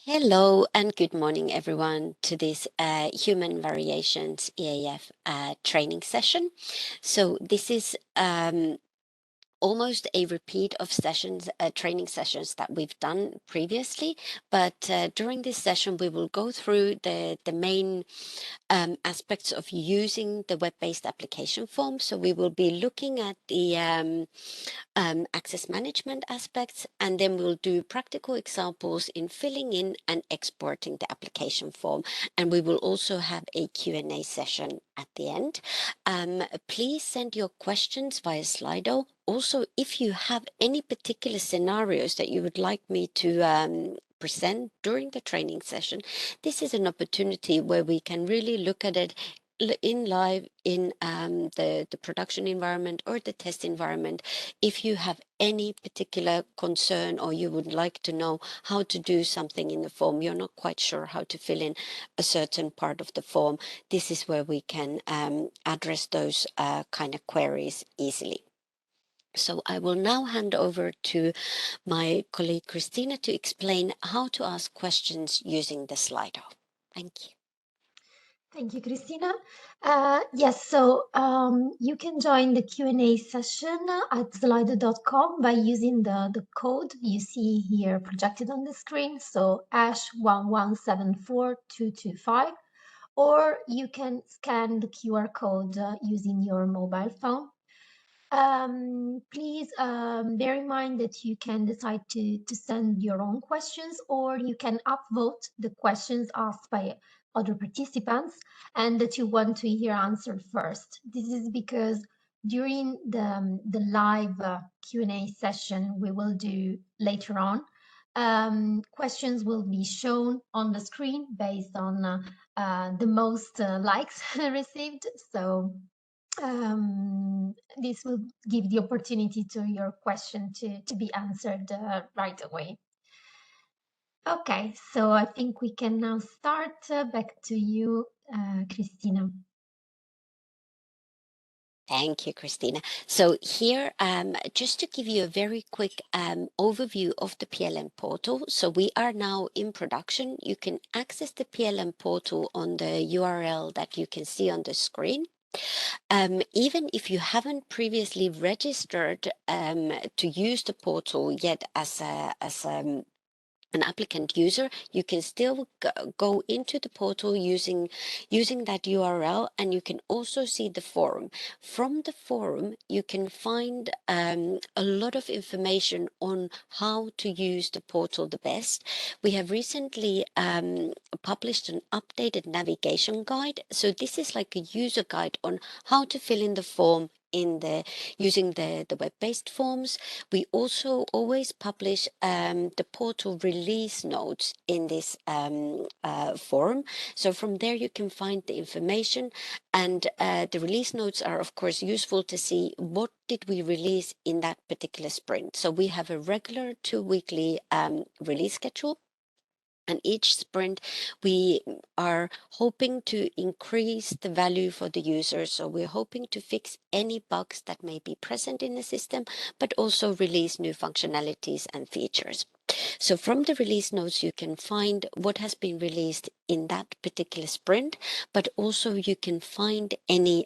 Hello and good morning, everyone, to this Human Variations eAF training session. So this is almost a repeat of sessions, training sessions that we've done previously. But during this session, we will go through the main aspects of using the web-based application form. So we will be looking at the access management aspects, and then we'll do practical examples in filling in and exporting the application form. And we will also have a Q&A session at the end. Please send your questions via Slido. Also, if you have any particular scenarios that you would like me to present during the training session, this is an opportunity where we can really look at it in live in the production environment or the test environment. If you have any particular concern or you would like to know how to do something in the form, you're not quite sure how to fill in a certain part of the form, this is where we can address those kind of queries easily. So I will now hand over to my colleague Christina to explain how to ask questions using the Slido. Thank you. Thank you, Christina. Yes, so you can join the Q&A session at slido.com by using the code you see here projected on the screen, so #1174225, or you can scan the QR code using your mobile phone. Please bear in mind that you can decide to send your own questions, or you can upvote the questions asked by other participants and that you want to hear answered first. This is because during the live Q&A session we will do later on, questions will be shown on the screen based on the most likes received. So this will give the opportunity to your question to be answered right away. Okay, so I think we can now start. Back to you, Christina. Thank you, Christina. So here, just to give you a very quick overview of the PLM portal. So we are now in production. You can access the PLM portal on the URL that you can see on the screen. Even if you haven't previously registered to use the portal yet as an applicant user, you can still go into the portal using that URL, and you can also see the forum. From the forum, you can find a lot of information on how to use the portal the best. We have recently published an updated navigation guide. So this is like a user guide on how to fill in the form using the web-based forms. We also always publish the portal release notes in this forum. So from there you can find the information, and the release notes are of course useful to see what did we release in that particular sprint. So we have a regular 2-weekly release schedule. And each sprint, we are hoping to increase the value for the user. So we're hoping to fix any bugs that may be present in the system, but also release new functionalities and features. So from the release notes, you can find what has been released in that particular sprint, but also you can find any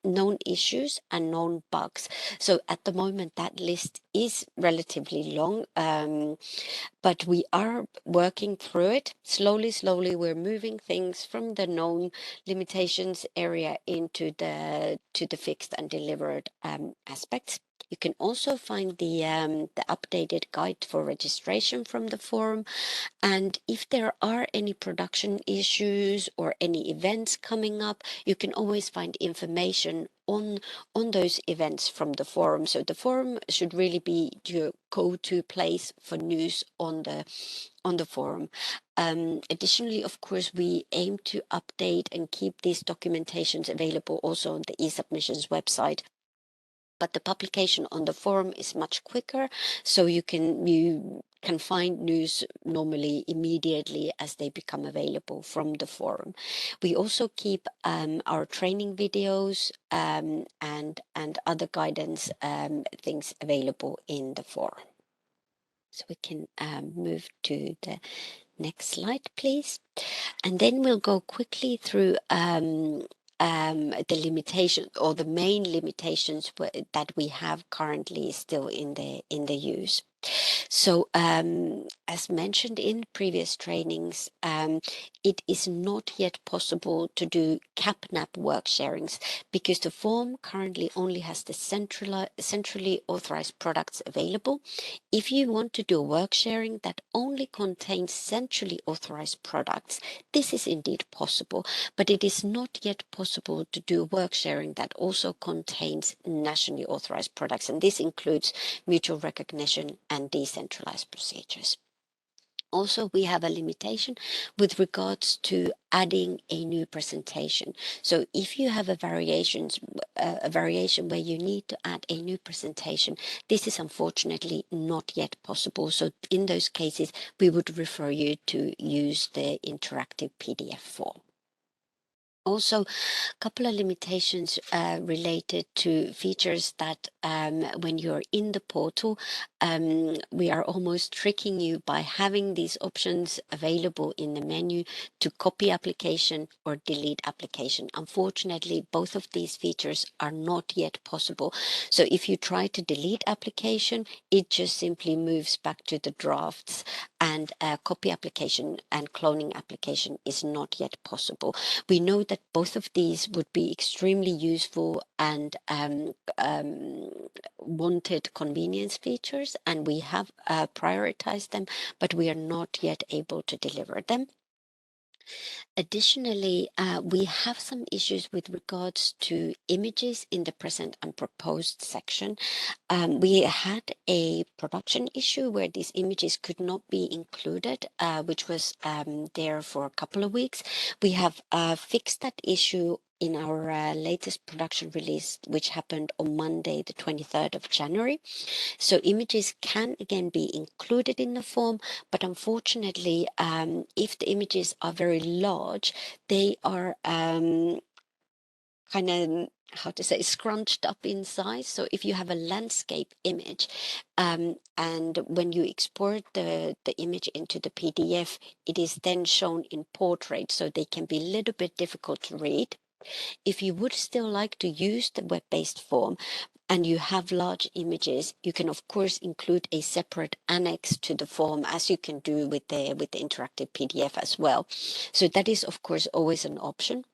known issues and known bugs. So at the moment, that list is relatively long, but we are working through it slowly. We're moving things from the known limitations area into the fixed and delivered aspects. You can also find the updated guide for registration from the forum. And if there are any production issues or any events coming up, you can always find information on those events from the forum. So the forum should really be your go-to place for news on the forum. Additionally, of course, we aim to update and keep these documentations available also on the eSubmissions website. But the publication on the forum is much quicker, so you can find news normally immediately as they become available from the forum. We also keep our training videos and other guidance things available in the forum. So we can move to the Next slide, please. And then we'll go quickly through the limitation or the main limitations that we have currently still in the use. So, as mentioned in previous trainings, it is not yet possible to do CapNap work sharings because the form currently only has the centrally authorized products available. If you want to do a work sharing that only contains centrally authorized products, this is indeed possible, but it is not yet possible to do work sharing that also contains nationally authorized products, and this includes mutual recognition and decentralized procedures. Also, we have a limitation with regards to adding a new presentation. So if you have a variation where you need to add a new presentation, this is unfortunately not yet possible. So in those cases, we would refer you to use the interactive PDF form. Also, a couple of limitations related to features that when you're in the portal, we are almost tricking you by having these options available in the menu to copy application or delete application. Unfortunately, both of these features are not yet possible. So if you try to delete application, it just simply moves back to the drafts, and copy application and cloning application is not yet possible. We know that both of these would be extremely useful and wanted convenience features, and we have prioritized them, but we are not yet able to deliver them. Additionally, we have some issues with regards to images in the present and proposed section. We had a production issue where these images could not be included, which was there for a couple of weeks. We have fixed that issue in our latest production release, which happened on Monday, the 23rd of January. So images can again be included in the form, but unfortunately, if the images are very large, they are kind of, how to say, scrunched up in size. So if you have a landscape image, and when you export the image into the PDF, it is then shown in portrait, so they can be a little bit difficult to read. If you would still like to use the web-based form and you have large images, you can of course include a separate annex to the form, as you can do with the interactive PDF as well. So that is of course always an option.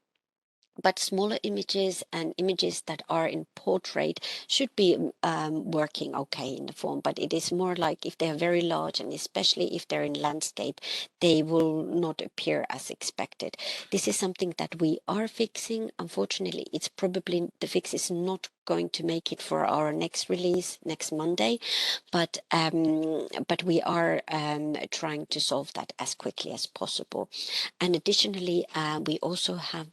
But smaller images and images that are in portrait should be working okay in the form. But it is more like if they are very large, and especially if they're in landscape, they will not appear as expected. This is something that we are fixing. Unfortunately, it's probably the fix is not going to make it for our next release next Monday, but we are trying to solve that as quickly as possible. And additionally, we also have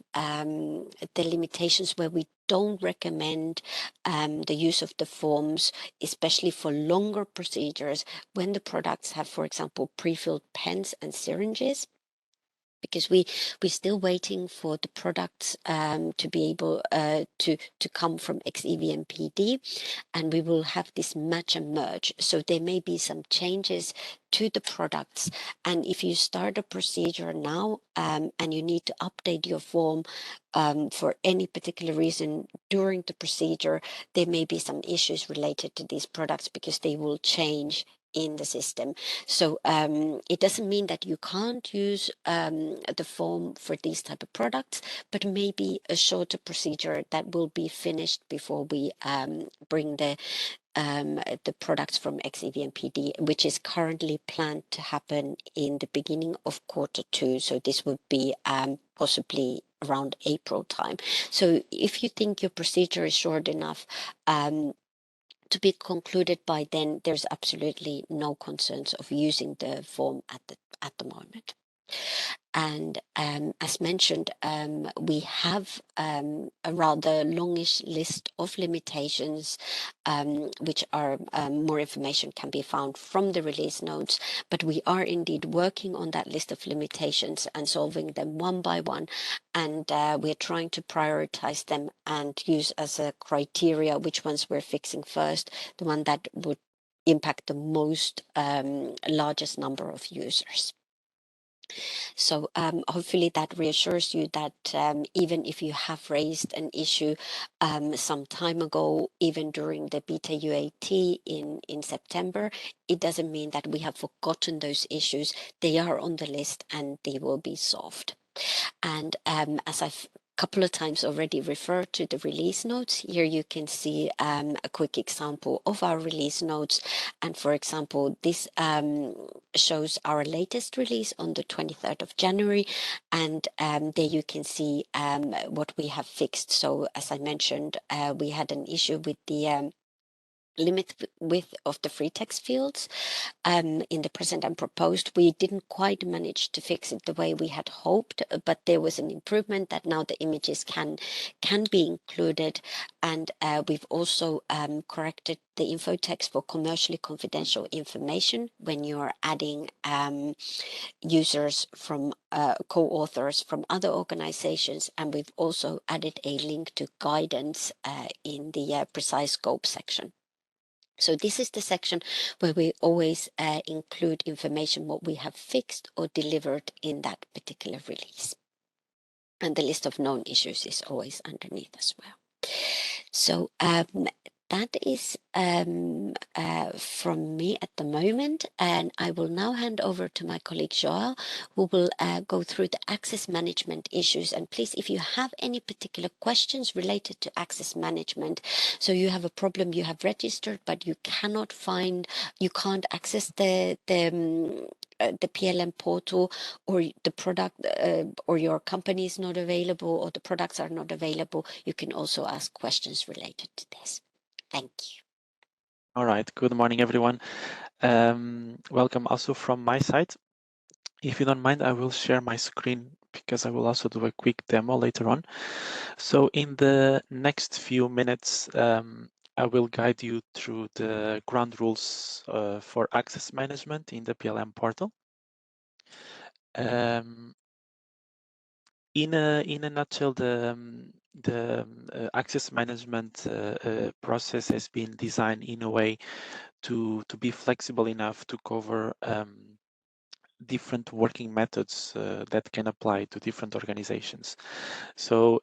the limitations where we don't recommend the use of the forms, especially for longer procedures when the products have, for example, pre-filled pens and syringes, because we're still waiting for the products to be able to come from XEV PD, and we will have this match and merge. So there may be some changes to the products, and if you start a procedure now and you need to update your form for any particular reason during the procedure, there may be some issues related to these products because they will change in the system. So it doesn't mean that you can't use the form for these type of products, but maybe a shorter procedure that will be finished before we bring the products from XEV PD, which is currently planned to happen in the beginning of Q2. So this would be possibly around April time. So if you think your procedure is short enough to be concluded by then, there's absolutely no concerns of using the form at the moment. And as mentioned, we have a rather longish list of limitations, which are more information can be found from the release notes, but we are indeed working on that list of limitations and solving them one by one. And we're trying to prioritize them and use as a criteria which ones we're fixing first, the one that would impact the most largest number of users. So hopefully that reassures you that even if you have raised an issue some time ago, even during the beta UAT in September, it doesn't mean that we have forgotten those issues. They are on the list and they will be solved. And as I've couple of times already referred to the release notes. Here you can see a quick example of our release notes. And for example, this shows our latest release on the 23rd of January. And there you can see what we have fixed. So as I mentioned, we had an issue with the limit width of the free text fields in the present and proposed. We didn't quite manage to fix it the way we had hoped, but there was an improvement that now the images can be included. And we've also corrected the info text for commercially confidential information when you're adding users from co-authors from other organizations. And we've also added a link to guidance in the precise scope section. So this is the section where we always include information what we have fixed or delivered in that particular release. And the list of known issues is always underneath as well. So that is from me at the moment, and I will now hand over to my colleague Joao, who will go through the access management issues. And please, if you have any particular questions related to access management, so you have a problem, you have registered, but you cannot find, you can't access the PLM portal, or the product or your company is not available, or the products are not available, you can also ask questions related to this. Thank you. All right. Good morning, everyone. Welcome also from my side. If you don't mind, I will share my screen because I will also do a quick demo later on. So in the next few minutes, I will guide you through the ground rules for access management in the PLM portal. In a nutshell, the access management process has been designed in a way to be flexible enough to cover different working methods that can apply to different organizations. So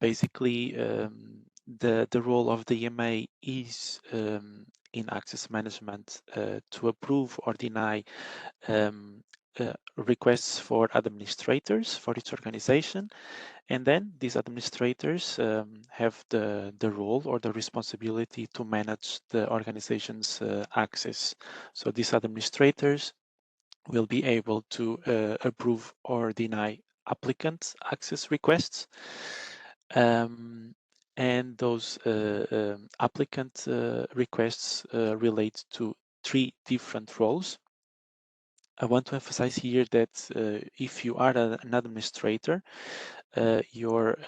basically, the role of the EMA is in access management to approve or deny requests for administrators for each organization. And then these administrators have the role or the responsibility to manage the organization's access. So these administrators will be able to approve or deny applicant access requests. And those applicant requests relate to 3 different roles. I want to emphasize here that if you are an administrator, you're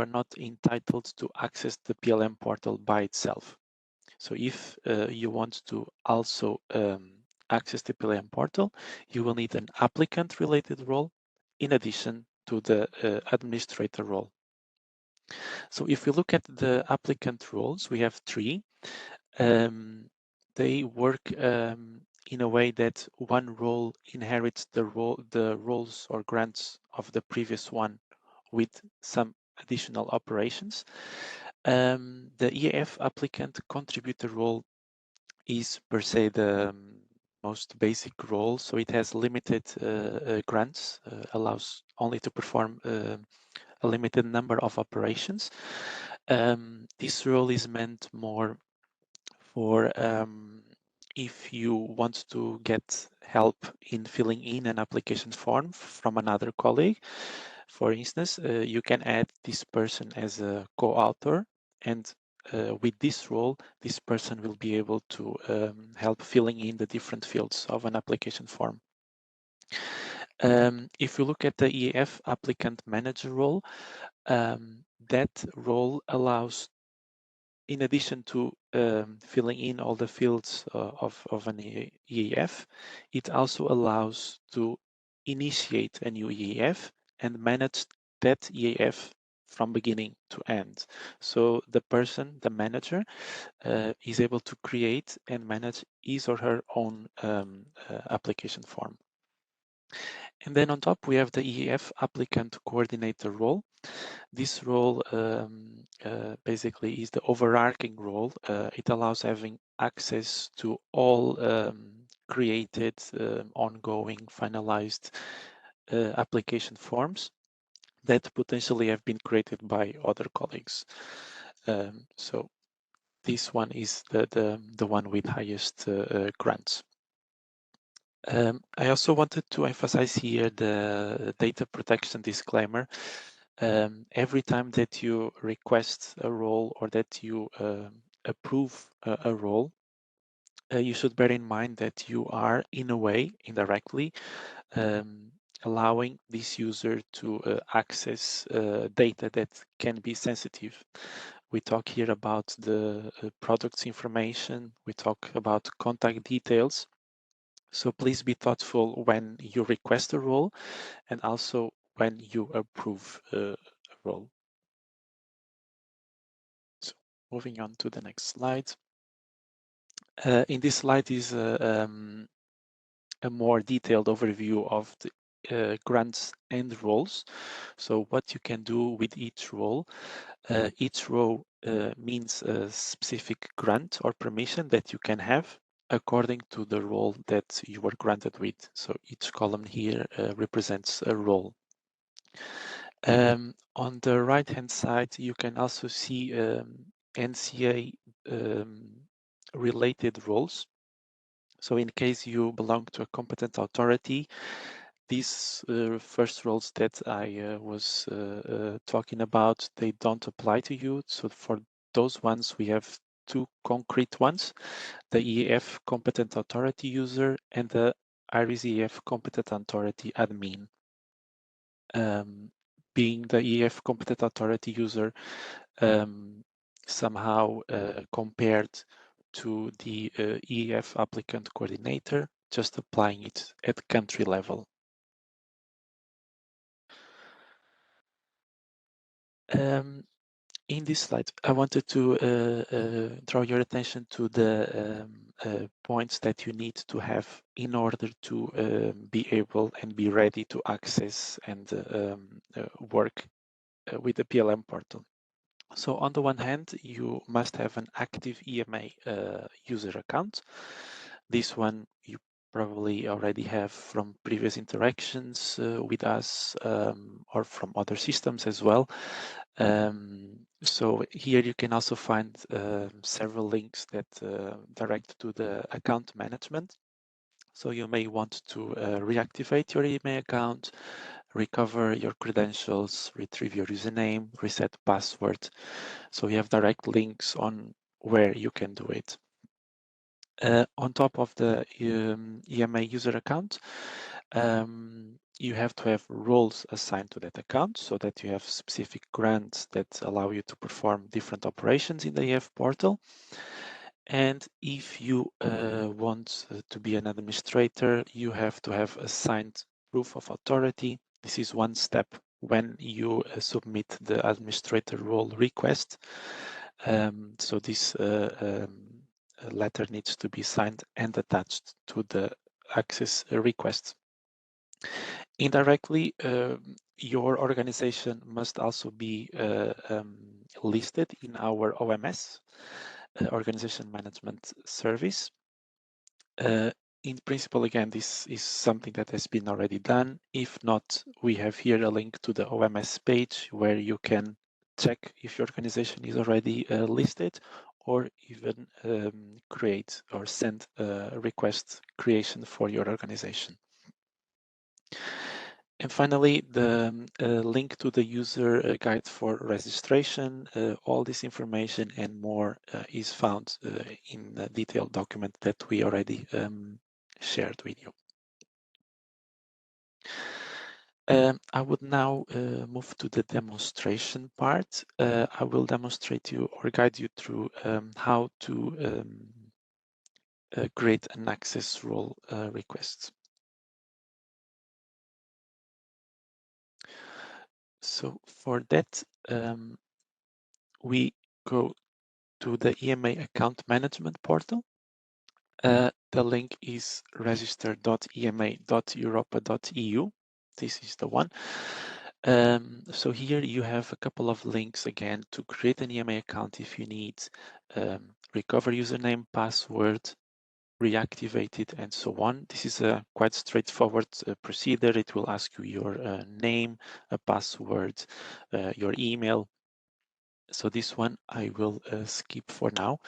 not entitled to access the PLM portal by itself. So if you want to also access the PLM portal, you will need an applicant related role in addition to the administrator role. So if we look at the applicant roles, we have 3. They work in a way that one role inherits the roles or grants of the previous one with some additional operations. The eAF applicant contributor role is per se the most basic role, so it has limited grants, allows only to perform a limited number of operations. This role is meant more for if you want to get help in filling in an application form from another colleague. For instance, you can add this person as a co-author, and with this role, this person will be able to help filling in the different fields of an application form. If you look at the eAF applicant manager role, that role allows, in addition to filling in all the fields of an eAF, it also allows to initiate a new eAF and manage that eAF from beginning to end. So the person, the manager, is able to create and manage his or her own application form. And then on top, we have the eAF applicant coordinator role. This role basically is the overarching role. It allows having access to all created, ongoing, finalized application forms that potentially have been created by other colleagues. So this one is the one with highest grants. I also wanted to emphasize here the data protection disclaimer. Every time that you request a role or that you approve a role, you should bear in mind that you are, in a way, indirectly, allowing this user to access data that can be sensitive. We talk here about the product's information, we talk about contact details. So please be thoughtful when you request a role and also when you approve a role. So moving on to the next slide. In this slide is a more detailed overview of the grants and roles. So what you can do with each role. Each row means a specific grant or permission that you can have according to the role that you were granted with. So each column here represents a role. On the right-hand side, you can also see NCA related roles. So in case you belong to a competent authority, these first roles that I was talking about, they don't apply to you. So for those ones, we have two concrete ones, the eAF competent authority user and the IRIS eAF competent authority admin. Being the eAF competent authority user somehow compared to the eAF applicant coordinator, just applying it at country level. In this slide, I wanted to draw your attention to the points that you need to have in order to be able and be ready to access and work with the PLM portal. So on the one hand, you must have an active EMA user account. This one you probably already have from previous interactions with us or from other systems as well. So here you can also find several links that direct to the account management. So you may want to reactivate your email account, recover your credentials, retrieve your username, reset password. So you have direct links on where you can do it. On top of the EMA user account, you have to have roles assigned to that account so that you have specific grants that allow you to perform different operations in the eAF portal. And if you want to be an administrator, you have to have assigned proof of authority. This is one step when you submit the administrator role request. So this letter needs to be signed and attached to the access request. Indirectly, your organization must also be listed in our OMS, Organization Management Service. In principle, again, this is something that has been already done. If not, we have here a link to the OMS page where you can check if your organization is already listed or even create or send a request creation for your organization. And finally, the link to the user guide for registration. All this information and more is found in the detailed document that we already shared with you. I would now move to the demonstration part. I will demonstrate you or guide you through how to create an access role request. So for that, we go to the EMA account management portal. The link is register.ema.europa.eu. This is the one. So here you have a couple of links again to create an EMA account if you need, recover username, password, reactivate it, and so on. This is a quite straightforward procedure. It will ask you your name, a password, your email. So this one I will skip for now.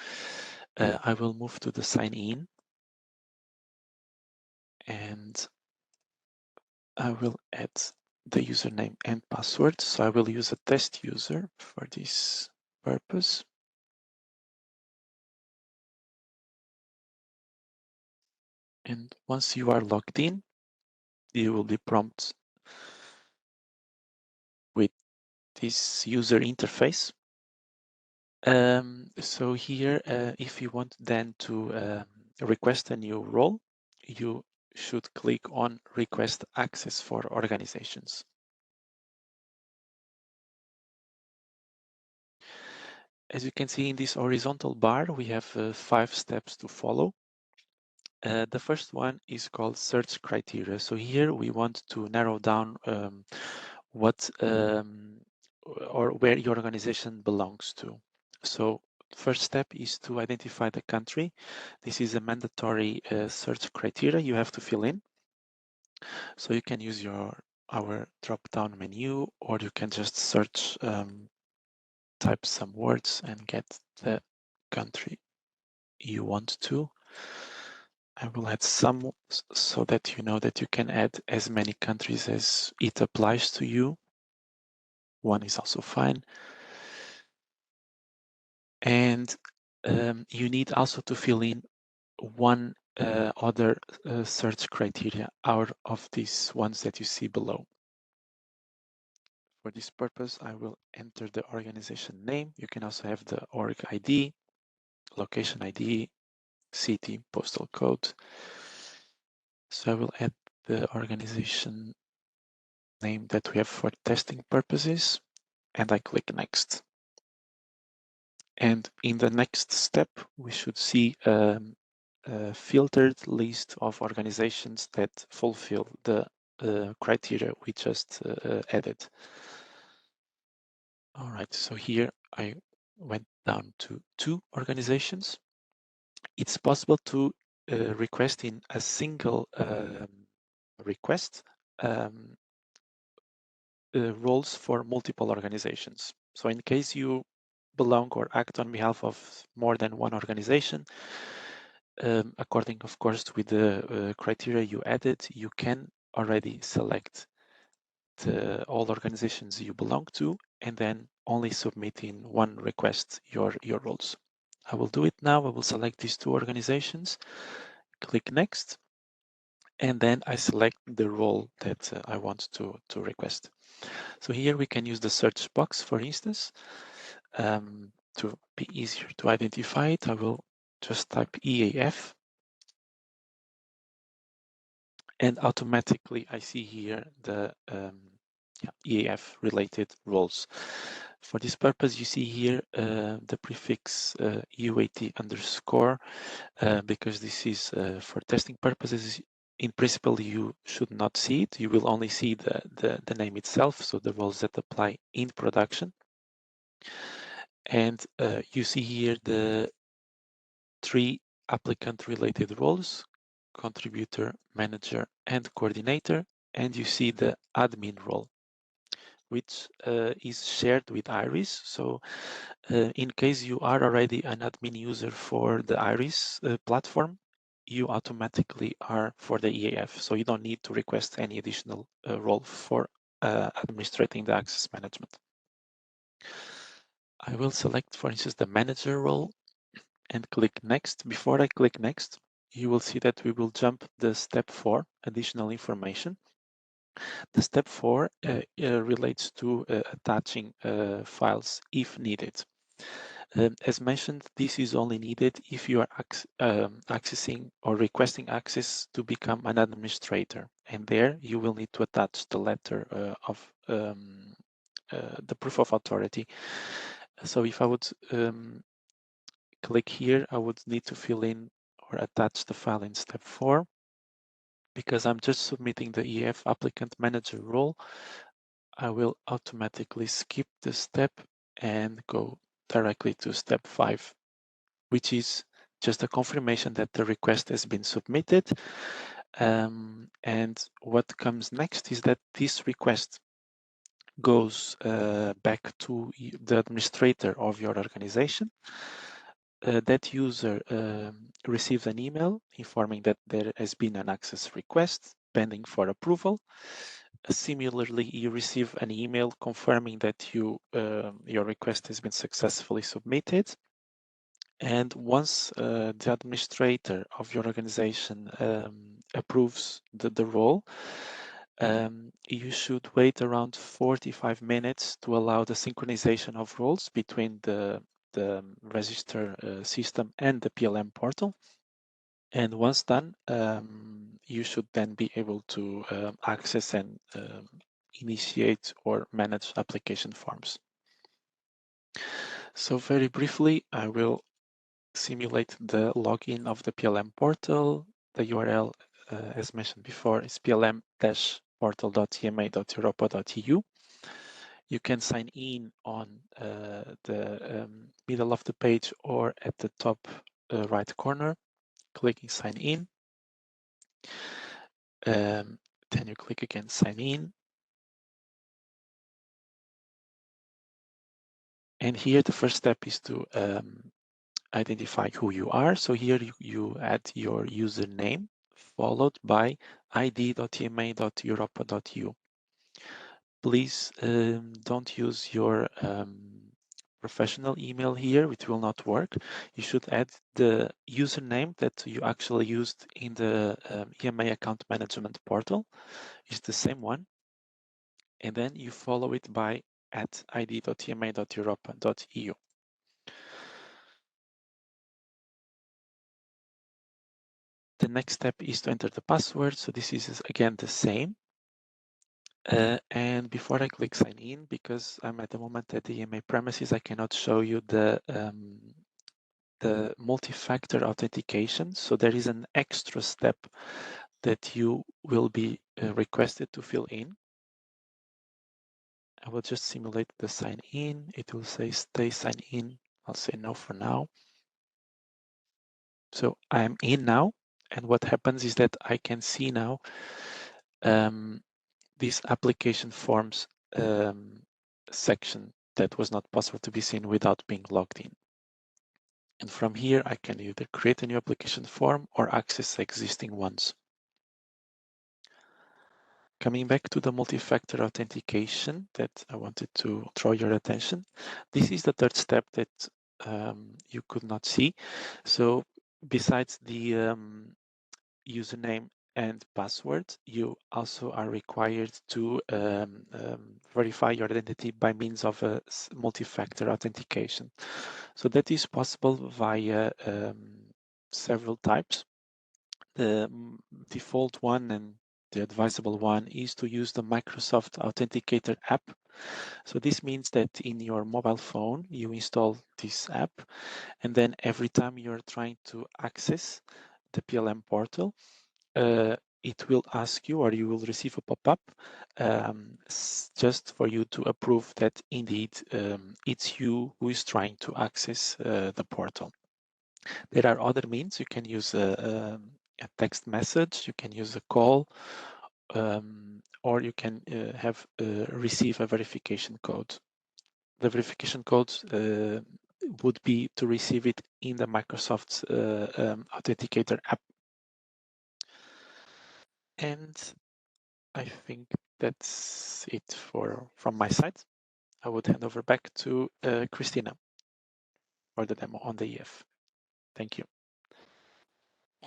I will move to the sign in, and I will add the username and password. So I will use a test user for this purpose. And once you are logged in, you will be prompted with this user interface. So here, if you want then to request a new role, you should click on Request Access for Organizations. As you can see in this horizontal bar, we have 5 steps to follow. The first one is called search criteria. So here we want to narrow down what or where your organization belongs to. So first step is to identify the country. This is a mandatory search criteria you have to fill in. So you can use our drop-down menu, or you can just search, type some words and get the country you want to. I will add some so that you know that you can add as many countries as it applies to you. One is also fine. And you need also to fill in one other search criteria out of these ones that you see below. For this purpose, I will enter the organization name. You can also have the org ID, location ID, city, postal code. So I will add the organization name that we have for testing purposes, and I click next. And in the next step, we should see a filtered list of organizations that fulfill the criteria we just added. All right, so here I went down to 2 organizations. It's possible to request in a single request roles for multiple organizations. So in case you belong or act on behalf of more than one organization, according, of course, with the criteria you added, you can already select all organizations you belong to and then only submit in one request your roles. I will do it now. I will select these 2 organizations, click next, and then I select the role that I want to request. So here we can use the search box, for instance, to be easier to identify it. I will just type eAF, and automatically I see here the eAF related roles. For this purpose, you see here the prefix UAT underscore, because this is for testing purposes. In principle, you should not see it. You will only see the name itself, so the roles that apply in production. And you see here the 3 applicant-related roles: contributor, manager, and coordinator. And you see the admin role, which is shared with Iris. So in case you are already an admin user for the Iris platform, you automatically are for the eAF. So you don't need to request any additional role for administrating the access management. I will select, for instance, the manager role and click next. Before I click next, you will see that we will jump the step 4, additional information. The step 4 relates to attaching files if needed. As mentioned, this is only needed if you are accessing or requesting access to become an administrator. And there you will need to attach the letter of the proof of authority. So if I would click here, I would need to fill in or attach the file in step 4. Because I'm just submitting the eAF applicant manager role, I will automatically skip the step and go directly to step 5, which is just a confirmation that the request has been submitted. And what comes next is that this request goes back to the administrator of your organization. That user receives an email informing that there has been an access request pending for approval. Similarly, you receive an email confirming that your request has been successfully submitted. And once the administrator of your organization approves the role, you should wait around 45 minutes to allow the synchronization of roles between the register system and the PLM portal. And once done, you should then be able to access and initiate or manage application forms. So very briefly, I will simulate the login of the PLM portal. The URL, as mentioned before, is plm-portal.ema.europa.eu. You can sign in on the middle of the page or at the top right corner, clicking sign in. Then you click again, sign in. And here the first step is to identify who you are. So here you add your username followed by id.ema.europa.eu. Please don't use your professional email here, it will not work. You should add the username that you actually used in the EMA account management portal. It's the same one. And then you follow it by id.ema.europa.eu. The next step is to enter the password. So this is again the same. And before I click sign in, because I'm at the moment at the EMA premises, I cannot show you the multi-factor authentication. So there is an extra step that you will be requested to fill in. I will just simulate the sign in. It will say stay sign in. I'll say no for now. So I'm in now. And what happens is that I can see now this application forms section that was not possible to be seen without being logged in. And from here, I can either create a new application form or access existing ones. Coming back to the multi-factor authentication that I wanted to draw your attention, this is the third step that you could not see. So besides the username and password, you also are required to verify your identity by means of a multi-factor authentication. So that is possible via several types. The default one and the advisable one is to use the Microsoft Authenticator app. So this means that in your mobile phone, you install this app, and then every time you're trying to access the PLM portal, it will ask you, or you will receive a pop-up just for you to approve that indeed it's you who is trying to access the portal. There are other means. You can use a text message, you can use a call, or you can receive a verification code. The verification code would be to receive it in the Microsoft Authenticator app. And I think that's it from my side. I would hand over back to Christina for the demo on the eAF. Thank you.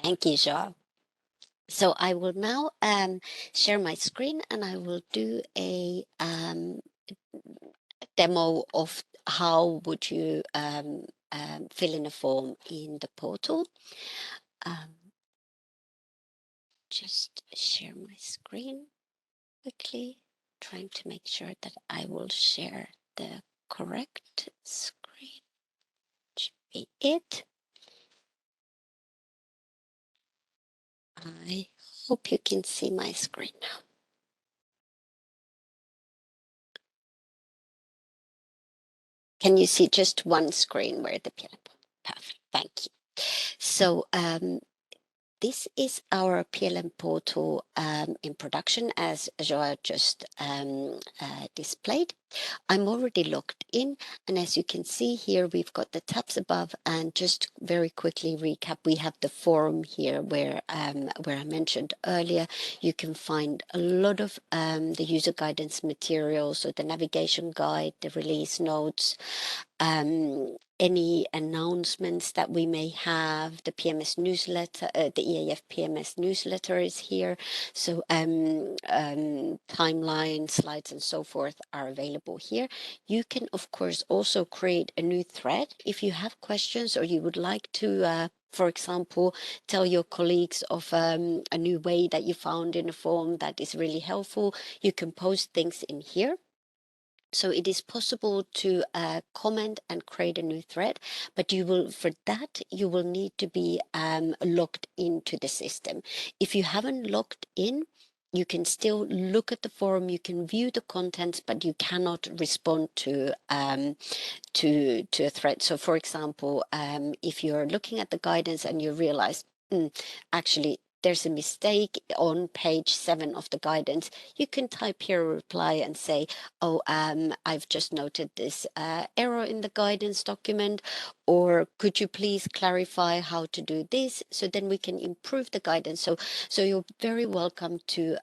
Thank you, Joao. So I will now share my screen and I will do a demo of how would you fill in a form in the portal. Just share my screen quickly, trying to make sure that I will share the correct screen. Should be it. I hope you can see my screen now. Can you see just one screen where the PLM? Perfect, thank you. So this is our PLM portal in production, as Joa just displayed. I'm already logged in, and as you can see here, we've got the tabs above, and just very quickly recap, we have the forum here where I mentioned earlier, you can find a lot of the user guidance materials, so the navigation guide, the release notes, any announcements that we may have, the PMS newsletter, the eAF PMS newsletter is here. So timeline, slides, and so forth are available here. You can, of course, also create a new thread if you have questions or you would like to, for example, tell your colleagues of a new way that you found in a form that is really helpful. You can post things in here. So it is possible to comment and create a new thread, but for that, you will need to be logged into the system. If you haven't logged in, you can still look at the forum, you can view the contents, but you cannot respond to a thread. So for example, if you're looking at the guidance and you realize, actually, there's a mistake on page 7 of the guidance, you can type here a reply and say, oh, I've just noted this error in the guidance document, or could you please clarify how to do this? So then we can improve the guidance. So you're very welcome to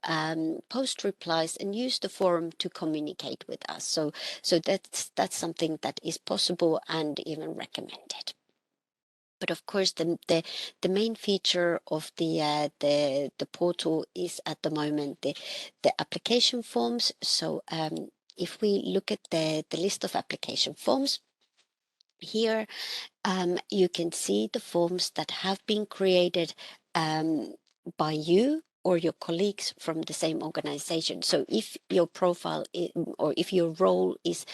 post replies and use the forum to communicate with us. So that's something that is possible and even recommended. But of course, the main feature of the portal is at the moment the application forms. So if we look at the list of application forms here, you can see the forms that have been created by you or your colleagues from the same organization. So if your profile or if your role is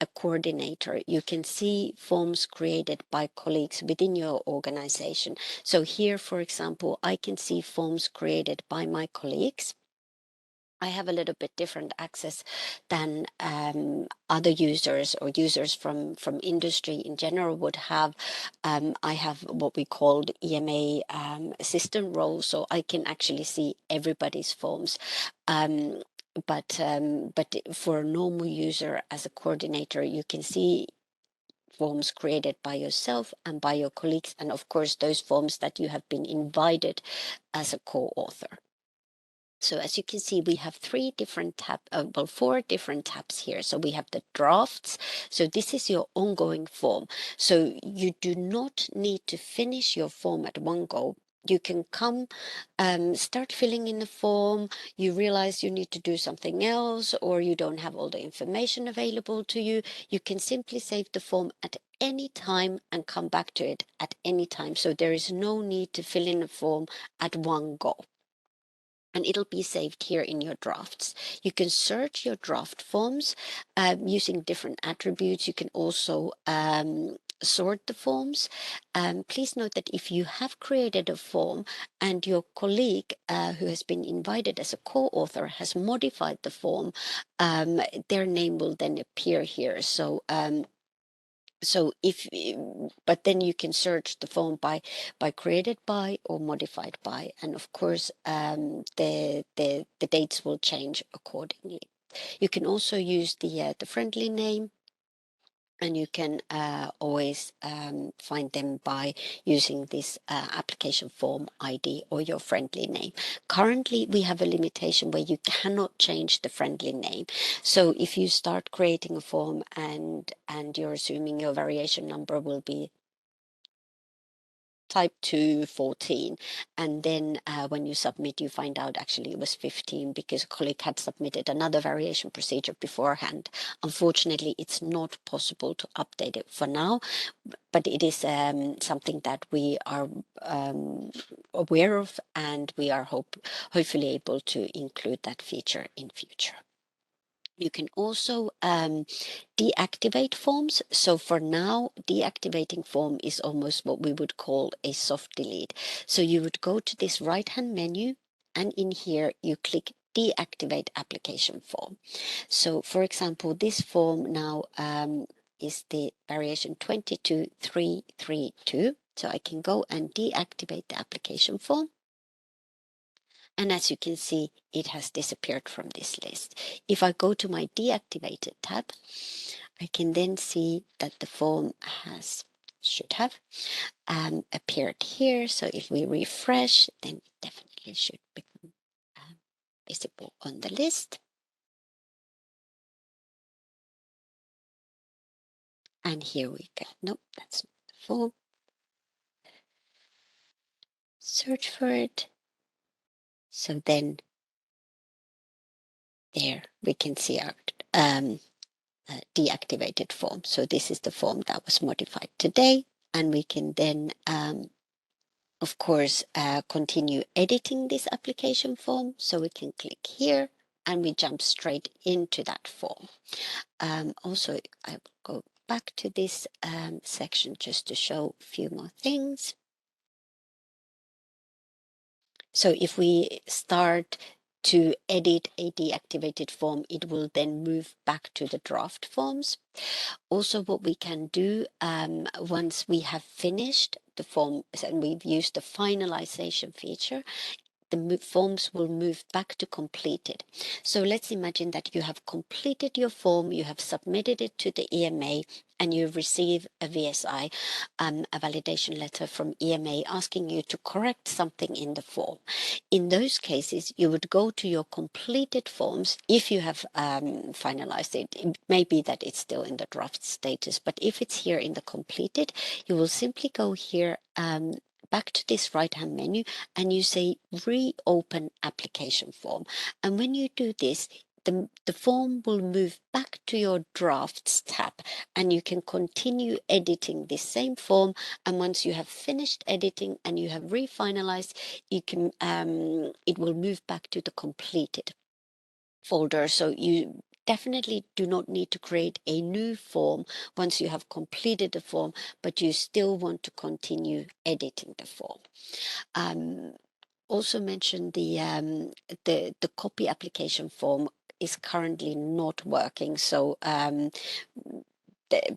a coordinator, you can see forms created by colleagues within your organization. So here, for example, I can see forms created by my colleagues. I have a little bit different access than other users or users from industry in general would have. I have what we called EMA assistant role, so I can actually see everybody's forms. But for a normal user as a coordinator, you can see forms created by yourself and by your colleagues, and of course those forms that you have been invited as a co-author. So as you can see, we have four different tabs here. So we have the drafts. So this is your ongoing form. So you do not need to finish your form at one go. You can come, start filling in the form, you realize you need to do something else, or you don't have all the information available to you. You can simply save the form at any time and come back to it at any time. So there is no need to fill in a form at one go, and it'll be saved here in your drafts. You can search your draft forms using different attributes. You can also sort the forms. Please note that if you have created a form and your colleague who has been invited as a co-author has modified the form, their name will then appear here. So but then you can search the form by created by or modified by, and of course the dates will change accordingly. You can also use the friendly name, and you can always find them by using this application form ID or your friendly name. Currently, we have a limitation where you cannot change the friendly name. So if you start creating a form and you're assuming your variation number will be type 214, and then when you submit you find out actually it was 15 because a colleague had submitted another variation procedure beforehand, unfortunately it's not possible to update it for now, but it is something that we are aware of, and we are hopefully able to include that feature in future. You can also deactivate forms. So for now, deactivating form is almost what we would call a soft delete. So you would go to this right-hand menu, and in here you click deactivate application form. So for example, this form now is the variation 22332. So I can go and deactivate the application form. And as you can see, it has disappeared from this list. If I go to my deactivated tab, I can then see that the form should have appeared here. So if we refresh, then it definitely should become visible on the list. And here we go. Nope, that's not the form. Search for it. So then there we can see our deactivated form. So this is the form that was modified today, and we can then of course continue editing this application form. So we can click here and we jump straight into that form. Also, I will go back to this section just to show a few more things. So if we start to edit a deactivated form, it will then move back to the draft forms. Also, what we can do once we have finished the form and we've used the finalization feature, the forms will move back to completed. So let's imagine that you have completed your form, you have submitted it to the EMA, and you receive a VSI, a validation letter from EMA asking you to correct something in the form. In those cases, you would go to your completed forms. If you have finalized it, it may be that it's still in the draft status, but if it's here in the completed, you will simply go here back to this right-hand menu and you say reopen application form. And when you do this, the form will move back to your drafts tab and you can continue editing this same form. And once you have finished editing and you have refinalized, you can it will move back to the completed folder. So you definitely do not need to create a new form once you have completed the form, but you still want to continue editing the form. Also mentioned the copy application form is currently not working. So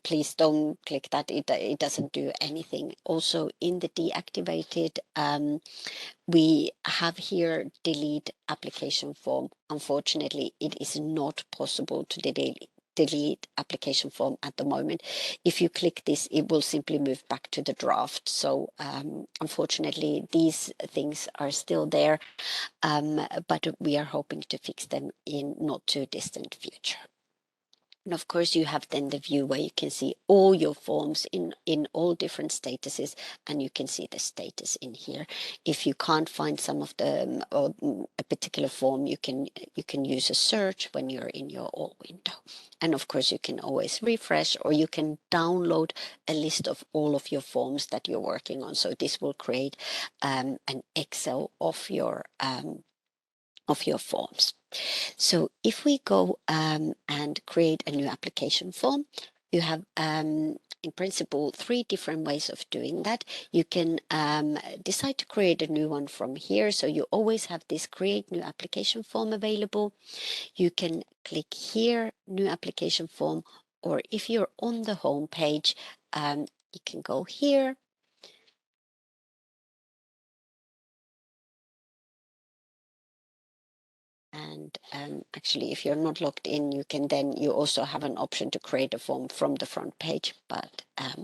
please don't click that. It doesn't do anything. Also in the deactivated, we have here delete application form. Unfortunately, it is not possible to delete application form at the moment. If you click this, it will simply move back to the draft. So unfortunately, these things are still there, but we are hoping to fix them in not too distant future. And of course, you have then the view where you can see all your forms in all different statuses, and you can see the status in here. If you can't find some of them or a particular form, you can use a search when you're in your all window. And of course, you can always refresh, or you can download a list of all of your forms that you're working on. So this will create an Excel of your forms. So if we go and create a new application form, you have in principle 3 different ways of doing that. You can decide to create a new one from here. So you always have this create new application form available. You can click here, new application form, or if you're on the home page, you can go here. And actually, if you're not logged in, you also have an option to create a form from the front page, but that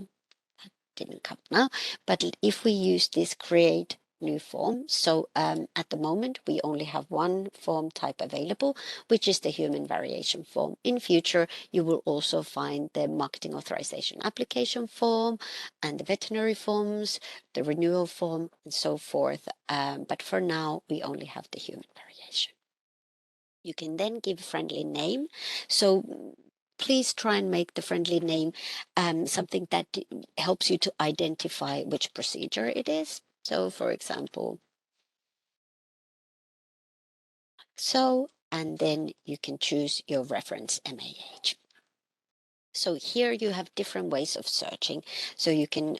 didn't come now. But if we use this create new form, so at the moment, we only have one form type available, which is the human variation form. In future, you will also find the marketing authorization application form and the veterinary forms, the renewal form, and so forth. But for now, we only have the human variation. You can then give a friendly name. So please try and make the friendly name something that helps you to identify which procedure it is. So for example, and then you can choose your reference MAH. So here you have different ways of searching. So you can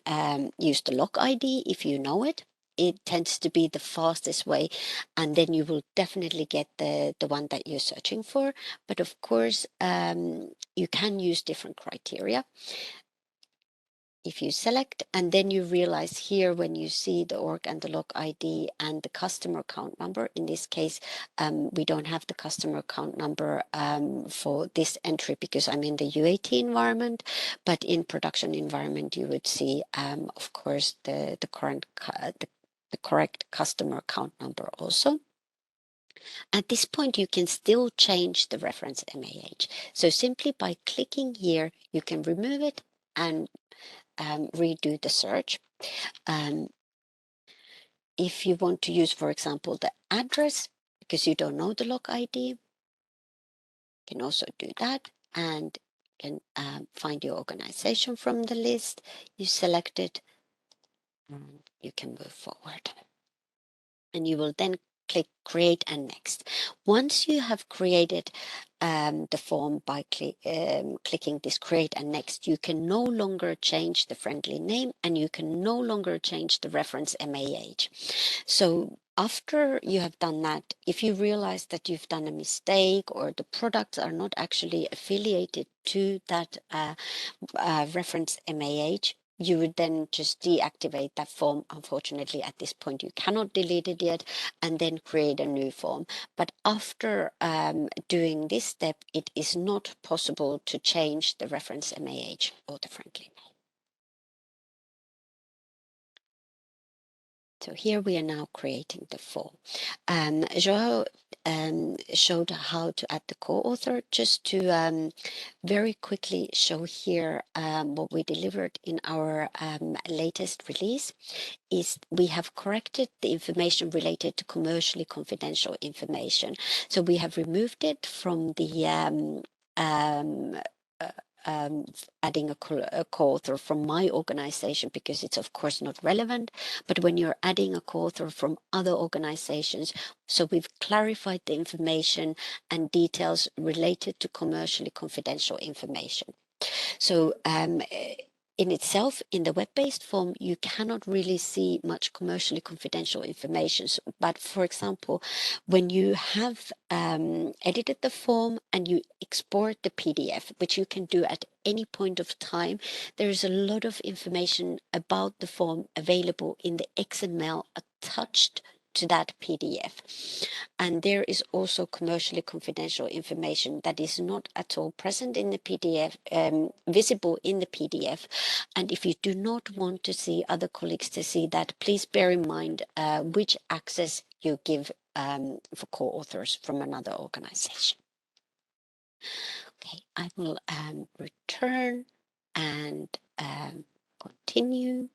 use the log ID if you know it. It tends to be the fastest way, and then you will definitely get the one that you're searching for. But of course, you can use different criteria. If you select, and then you realize here when you see the org and the log ID and the customer account number, in this case, we don't have the customer account number for this entry because I'm in the UAT environment, but in production environment, you would see, of course, the correct customer account number also. At this point, you can still change the reference MAH. So simply by clicking here, you can remove it and redo the search. If you want to use, for example, the address, because you don't know the log ID, you can also do that and can find your organization from the list. You select it, and you can move forward. And you will then click create and next. Once you have created the form by clicking this create and next, you can no longer change the friendly name and you can no longer change the reference MAH. So after you have done that, if you realize that you've done a mistake or the products are not actually affiliated to that reference MAH, you would then just deactivate that form. Unfortunately, at this point, you cannot delete it yet, and then create a new form. But after doing this step, it is not possible to change the reference MAH or the friendly name. So here we are now creating the form. Joao showed how to add the co-author. Just to very quickly show here what we delivered in our latest release is we have corrected the information related to commercially confidential information. So we have removed it from the adding a co-author from my organization because it's of course not relevant, but when you're adding a co-author from other organizations, so we've clarified the information and details related to commercially confidential information. So in itself, in the web-based form, you cannot really see much commercially confidential information. But for example, when you have edited the form and you export the PDF, which you can do at any point of time, there is a lot of information about the form available in the XML attached to that PDF. And there is also commercially confidential information that is not at all present in the PDF, visible in the PDF. And if you do not want to see other colleagues to see that, please bear in mind which access you give for co-authors from another organization. Okay, I will return and continue.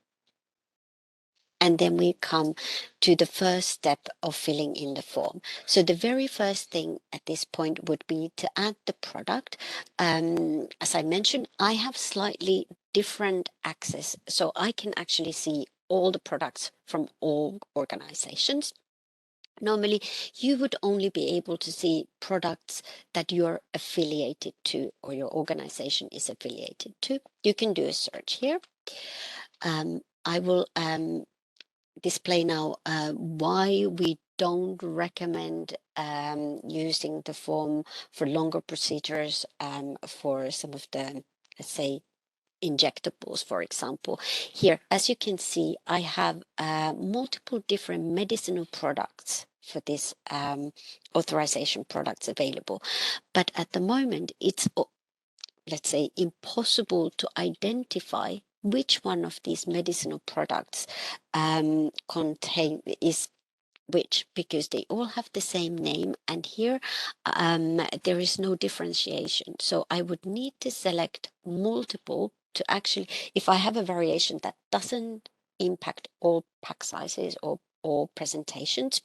And then we come to the first step of filling in the form. So the very first thing at this point would be to add the product. As I mentioned, I have slightly different access. So I can actually see all the products from all organizations. Normally, you would only be able to see products that you're affiliated to or your organization is affiliated to. You can do a search here. I will display now why we don't recommend using the form for longer procedures for some of the, let's say, injectables, for example. Here, as you can see, I have multiple different medicinal products for this authorization products available. But at the moment, it's, let's say, impossible to identify which one of these medicinal products contain is which, because they all have the same name, and here there is no differentiation. So I would need to select multiple to actually, if I have a variation that doesn't impact all pack sizes or all presentations,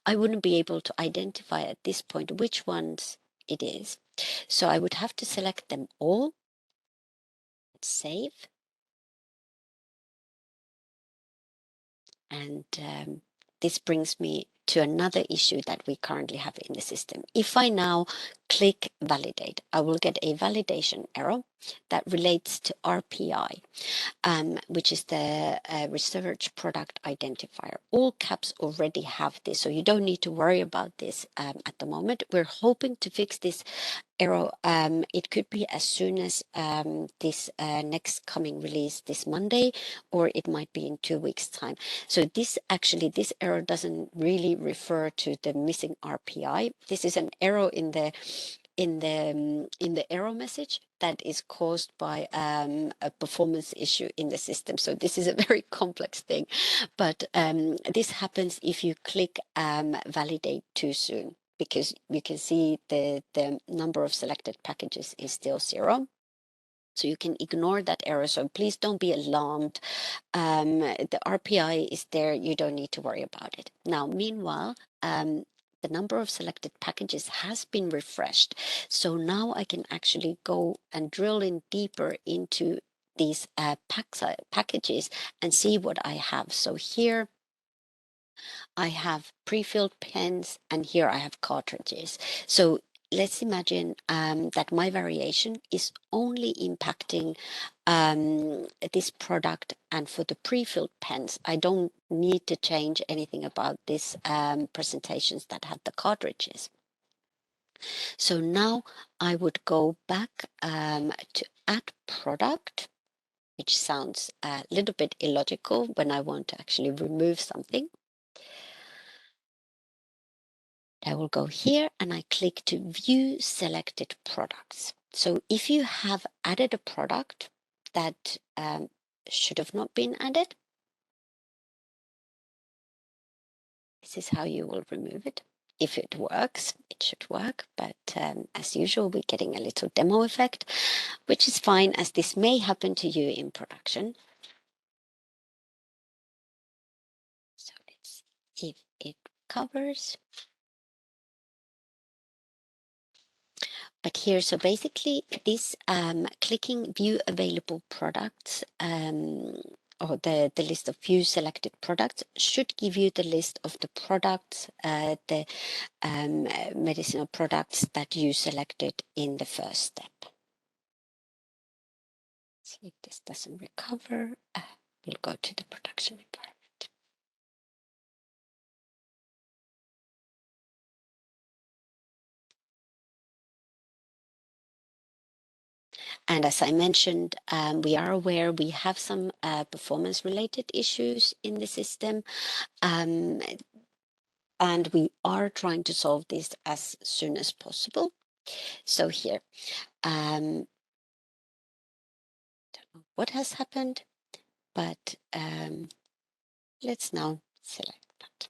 I wouldn't be able to identify at this point which ones it is. So I would have to select them all, save, and this brings me to another issue that we currently have in the system. If I now click validate, I will get a validation error that relates to RPI, which is the research product identifier. All caps already have this, so you don't need to worry about this at the moment. We're hoping to fix this error. It could be as soon as this next coming release this Monday, or it might be in 2 weeks time. So this error doesn't really refer to the missing RPI. This is an error in the error message that is caused by a performance issue in the system. So this is a very complex thing, but this happens if you click validate too soon, because you can see the number of selected packages is still 0. So you can ignore that error. So please don't be alarmed. The RPI is there. You don't need to worry about it. Now, meanwhile, the number of selected packages has been refreshed. So now I can actually go and drill in deeper into these packages and see what I have. So here I have pre-filled pens, and here I have cartridges. So let's imagine that my variation is only impacting this product, and for the pre-filled pens, I don't need to change anything about this presentations that had the cartridges. So now I would go back to add product, which sounds a little bit illogical when I want to actually remove something. I will go here and I click to view selected products. So if you have added a product that should have not been added, this is how you will remove it. If it works, it should work, but as usual, we're getting a little demo effect, which is fine, as this may happen to you in production. So let's see if it covers. But here, so basically this clicking view available products or the list of view selected products should give you the list of the products, the medicinal products that you selected in the first step. See if this doesn't recover. We'll go to the production environment. And as I mentioned, we are aware we have some performance-related issues in the system, and we are trying to solve this as soon as possible. So here, don't know what has happened, but let's now select that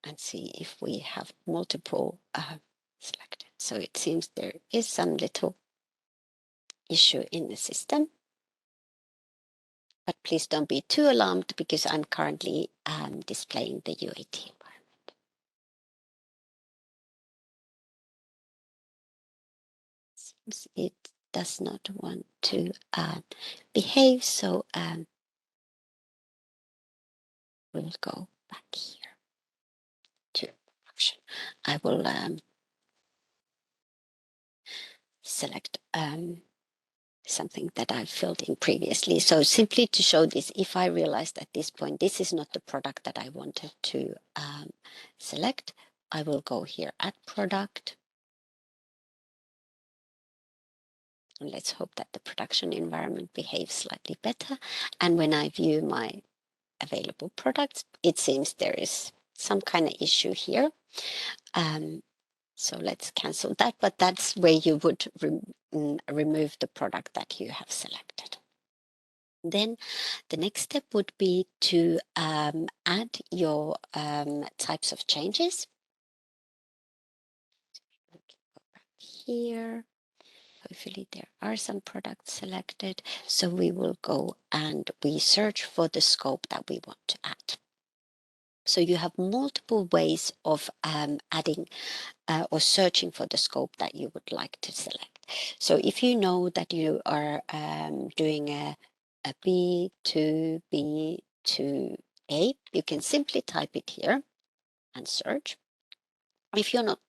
and see if we have multiple selected. So it seems there is some little issue in the system. But please don't be too alarmed, because I'm currently displaying the UAT environment. Seems it does not want to behave, so we'll go back here to production. I will select something that I filled in previously. So simply to show this, if I realized at this point this is not the product that I wanted to select, I will go here, add product. And let's hope that the production environment behaves slightly better. And when I view my available products, it seems there is some kind of issue here. So let's cancel that, but that's where you would remove the product that you have selected. Then the next step would be to add your types of changes. Go back here. Hopefully there are some products selected. So we will go and we search for the scope that we want to add. So you have multiple ways of adding or searching for the scope that you would like to select. So if you know that you are doing a B to B to A, you can simply type it here and search. If you're not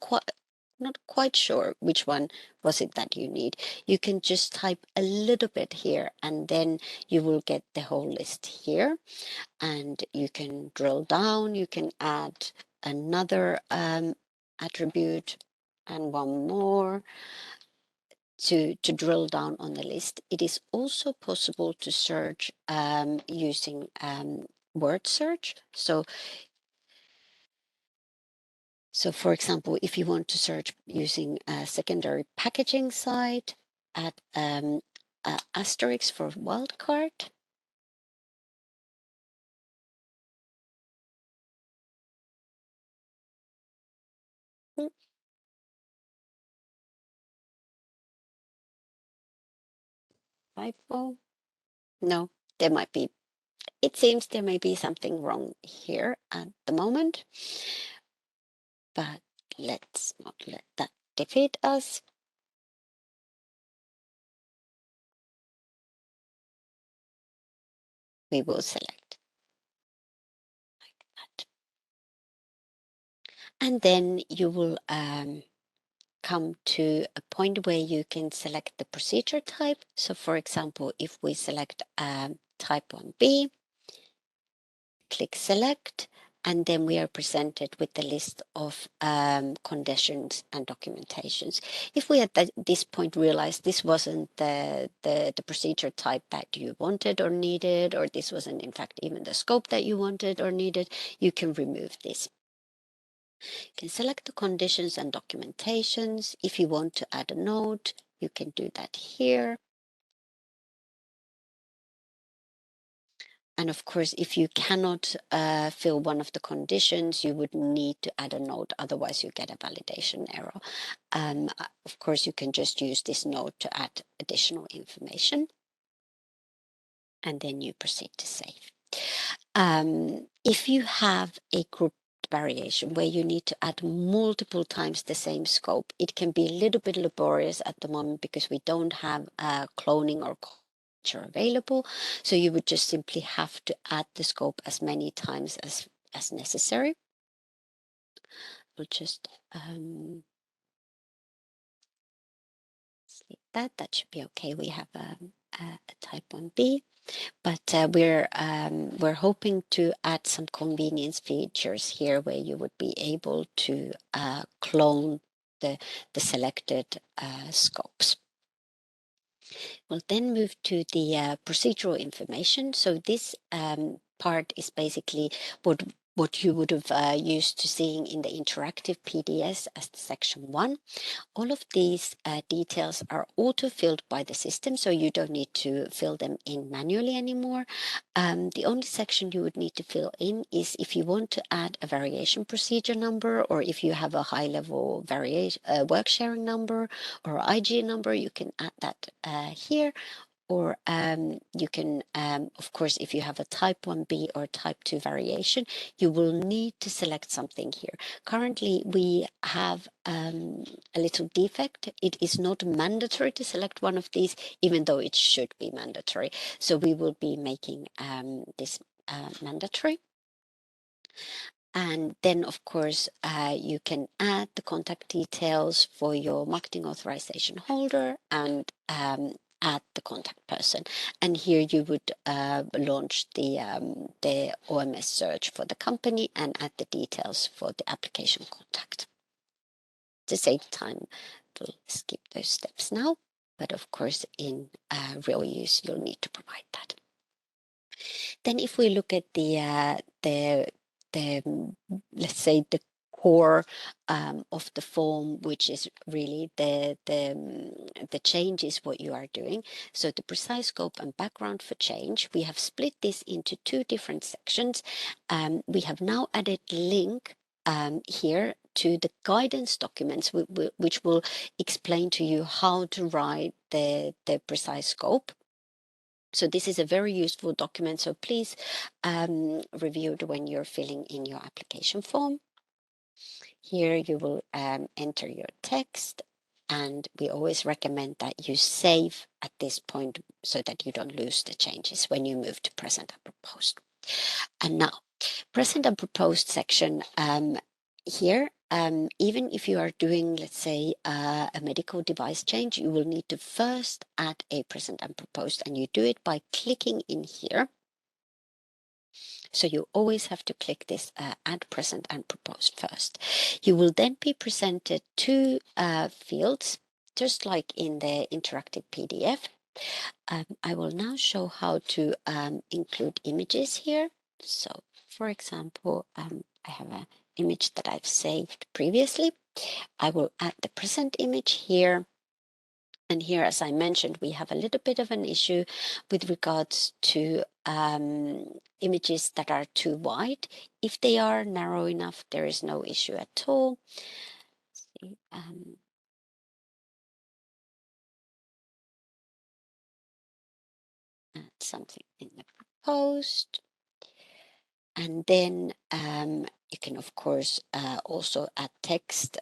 quite sure which one was it that you need, you can just type a little bit here and then you will get the whole list here, and you can drill down, you can add another attribute and one more to drill down on the list. It is also possible to search using word search. So for example, if you want to search using a secondary packaging site, add asterisk for wildcard. Typo. No, there might be, it seems there may be something wrong here at the moment, but let's not let that defeat us. We will select like that. And then you will come to a point where you can select the procedure type. So for example, if we select type 1B, click select, and then we are presented with the list of conditions and documentations. If we at this point realized this wasn't the procedure type that you wanted or needed, or this wasn't in fact even the scope that you wanted or needed, you can remove this. You can select the conditions and documentations. If you want to add a note, you can do that here. And of course, if you cannot fill one of the conditions, you would need to add a note, otherwise you get a validation error. Of course, you can just use this note to add additional information. And then you proceed to save. If you have a group variation where you need to add multiple times the same scope, it can be a little bit laborious at the moment because we don't have cloning or culture available. So you would just simply have to add the scope as many times as necessary. We'll just sleep that. That should be okay. We have a type 1B. But we're hoping to add some convenience features here where you would be able to clone the selected scopes. We'll then move to the procedural information. So this part is basically what you would have used to seeing in the interactive PDS as section 1. All of these details are auto-filled by the system, so you don't need to fill them in manually anymore. The only section you would need to fill in is if you want to add a variation procedure number, or if you have a high-level work sharing number or IG number, you can add that here. Or you can, of course, if you have a type 1B or type 2 variation, you will need to select something here. Currently, we have a little defect. It is not mandatory to select one of these, even though it should be mandatory. So we will be making this mandatory. And then, of course, you can add the contact details for your marketing authorization holder and add the contact person. And here you would launch the OMS search for the company and add the details for the application contact. To save time, we'll skip those steps now. But of course, in real use, you'll need to provide that. Then if we look at the let's say the core of the form, which is really the change is what you are doing. So the precise scope and background for change, we have split this into two different sections. We have now added link here to the guidance documents, which will explain to you how to write the precise scope. So this is a very useful document, so please review it when you're filling in your application form. Here you will enter your text, and we always recommend that you save at this point so that you don't lose the changes when you move to present and proposed. And now, present and proposed section, here, even if you are doing, let's say, a medical device change, you will need to first add a present and proposed, and you do it by clicking in here. So you always have to click this add present and proposed first. You will then be presented two fields, just like in the interactive PDF. I will now show how to include images here. So, for example, I have an image that I've saved previously. I will add the present image here. And here, as I mentioned, we have a little bit of an issue with regards to images that are too wide. If they are narrow enough, there is no issue at all. See, add something in the post. And then you can, of course, also add text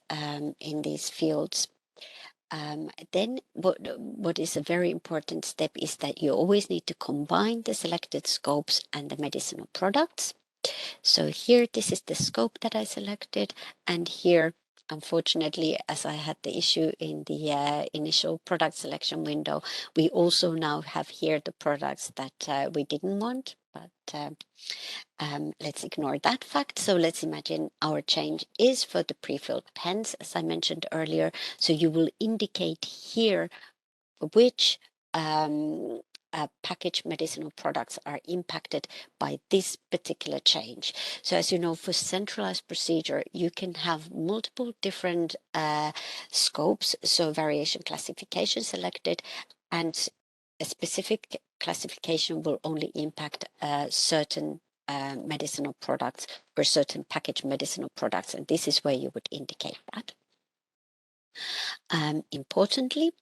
in these fields. Then what is a very important step is that you always need to combine the selected scopes and the medicinal products. So here, this is the scope that I selected, and here, unfortunately, as I had the issue in the initial product selection window, we also now have here the products that we didn't want, but let's ignore that fact. So let's imagine our change is for the pre-filled pens, as I mentioned earlier. So you will indicate here which packaged medicinal products are impacted by this particular change. So as you know, for centralized procedure, you can have multiple different scopes, so variation classification selected, and a specific classification will only impact certain medicinal products or certain packaged medicinal products, and this is where you would indicate that. Importantly,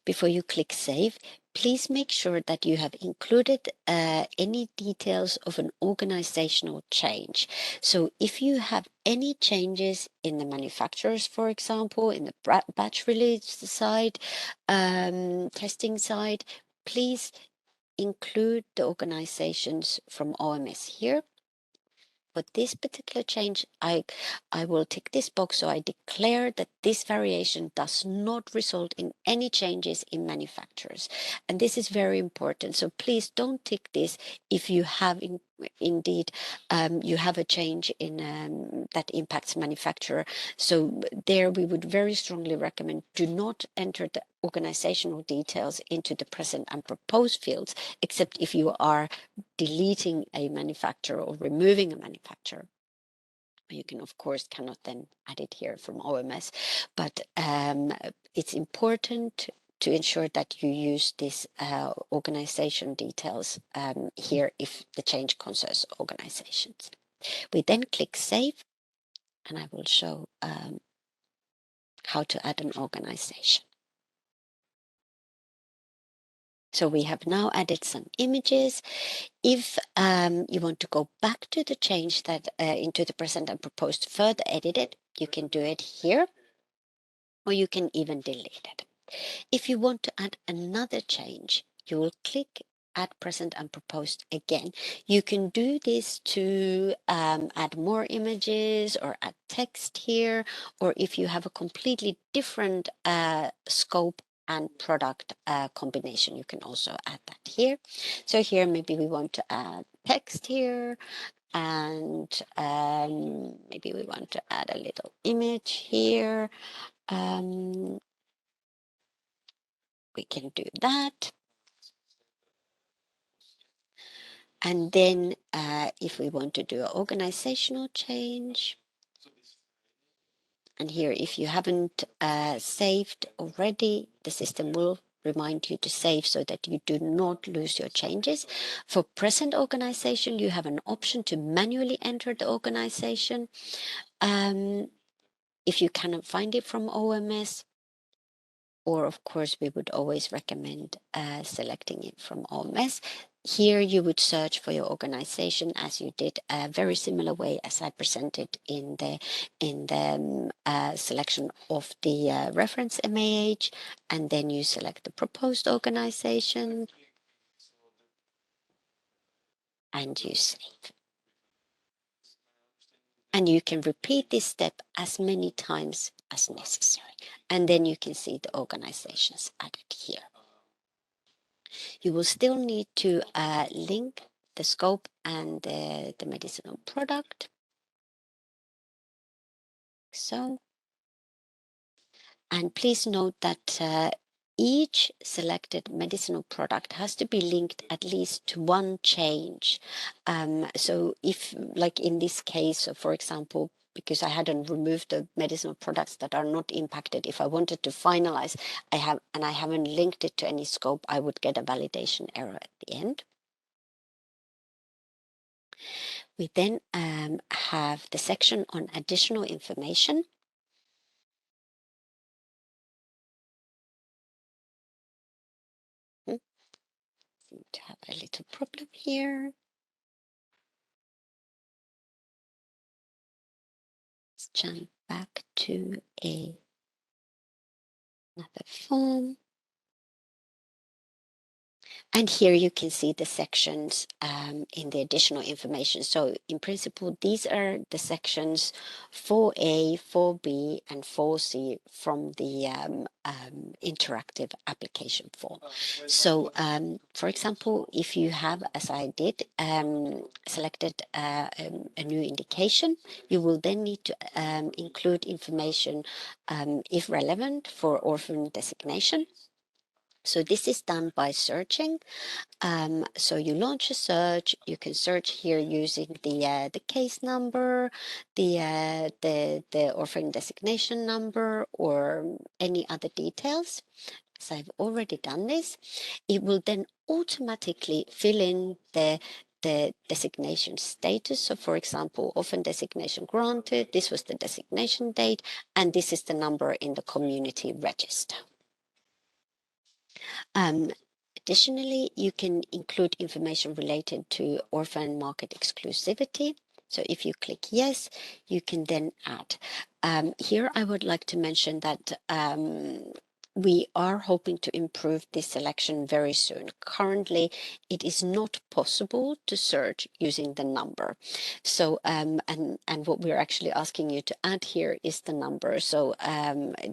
before you click save, please make sure that you have included any details of an organizational change. So if you have any changes in the manufacturers, for example, in the batch release side, testing side, please include the organizations from OMS here. For this particular change, I will tick this box, so I declare that this variation does not result in any changes in manufacturers. And this is very important. So please don't tick this if you have indeed you have a change in that impacts manufacturer. So there we would very strongly recommend do not enter the organizational details into the present and proposed fields, except if you are deleting a manufacturer or removing a manufacturer. You can, of course, cannot then add it here from OMS, but it's important to ensure that you use this organization details here if the change concerns organizations. We then click save, and I will show how to add an organization. So we have now added some images. If you want to go back to the change that into the present and proposed, further edit it, you can do it here, or you can even delete it. If you want to add another change, you will click add present and proposed again. You can do this to add more images or add text here, or if you have a completely different scope and product combination, you can also add that here. So here maybe we want to add text here, and maybe we want to add a little image here. We can do that. And then if we want to do an organizational change, and here if you haven't saved already, the system will remind you to save so that you do not lose your changes. For present organization, you have an option to manually enter the organization. If you cannot find it from OMS, or of course, we would always recommend selecting it from OMS. Here you would search for your organization as you did a very similar way as I presented in the selection of the reference MAH, and then you select the proposed organization and you save. And you can repeat this step as many times as necessary. And then you can see the organizations added here. You will still need to link the scope and the medicinal product. So, and please note that each selected medicinal product has to be linked at least to one change. So if, like in this case, for example, because I hadn't removed the medicinal products that are not impacted, if I wanted to finalize, I haven't linked it to any scope, I would get a validation error at the end. We then have the section on additional information. Seem to have a little problem here. Let's jump back to another form. And here you can see the sections in the additional information. So in principle, these are the sections 4A, 4B, and 4C from the interactive application form. So for example, if you have, as I did, selected a new indication, you will then need to include information, if relevant, for orphan designation. So this is done by searching. So you launch a search. You can search here using the case number, the orphan designation number, or any other details. So I've already done this. It will then automatically fill in the designation status. So for example, orphan designation granted, this was the designation date, and this is the number in the community register. Additionally, you can include information related to orphan market exclusivity. So if you click yes, you can then add. Here I would like to mention that we are hoping to improve this selection very soon. Currently, it is not possible to search using the number. So, and what we're actually asking you to add here is the number. So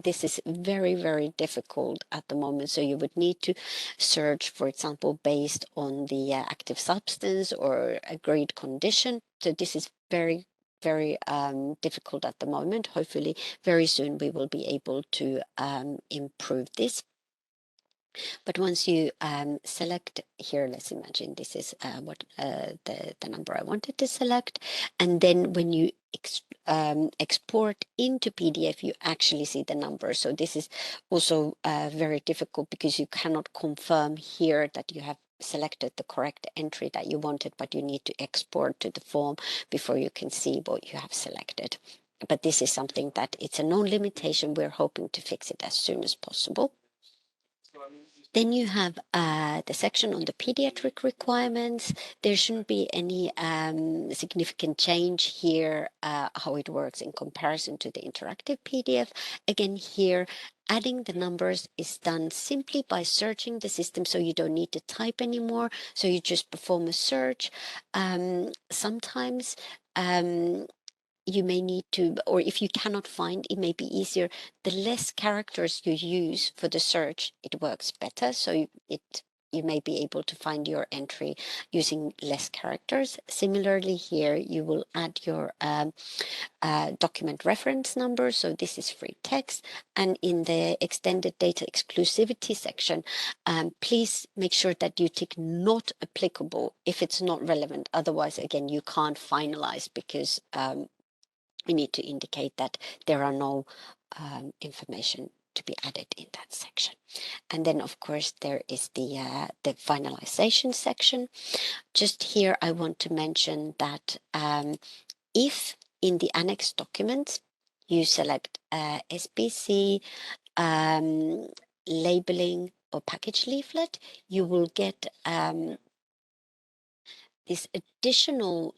this is very, very difficult at the moment. So you would need to search, for example, based on the active substance or agreed condition. So this is very difficult at the moment. Hopefully very soon we will be able to improve this. But once you select here, let's imagine this is what the number I wanted to select. And then when you export into PDF, you actually see the number. So this is also very difficult because you cannot confirm here that you have selected the correct entry that you wanted, but you need to export to the form before you can see what you have selected. But this is something that it's a known limitation. We're hoping to fix it as soon as possible. Then you have the section on the pediatric requirements. There shouldn't be any significant change here, how it works in comparison to the interactive PDF. Again, here, adding the numbers is done simply by searching the system, so you don't need to type anymore. So you just perform a search. Sometimes you may need to, or if you cannot find, it may be easier. The less characters you use for the search, it works better. So you may be able to find your entry using less characters. Similarly here, you will add your document reference number. So this is free text. And in the extended data exclusivity section, please make sure that you tick not applicable if it's not relevant. Otherwise, again, you can't finalize because we need to indicate that there are no information to be added in that section. And then, of course, there is the finalization section. Just here, I want to mention that if in the annex documents you select SPC, labeling, or package leaflet, you will get this additional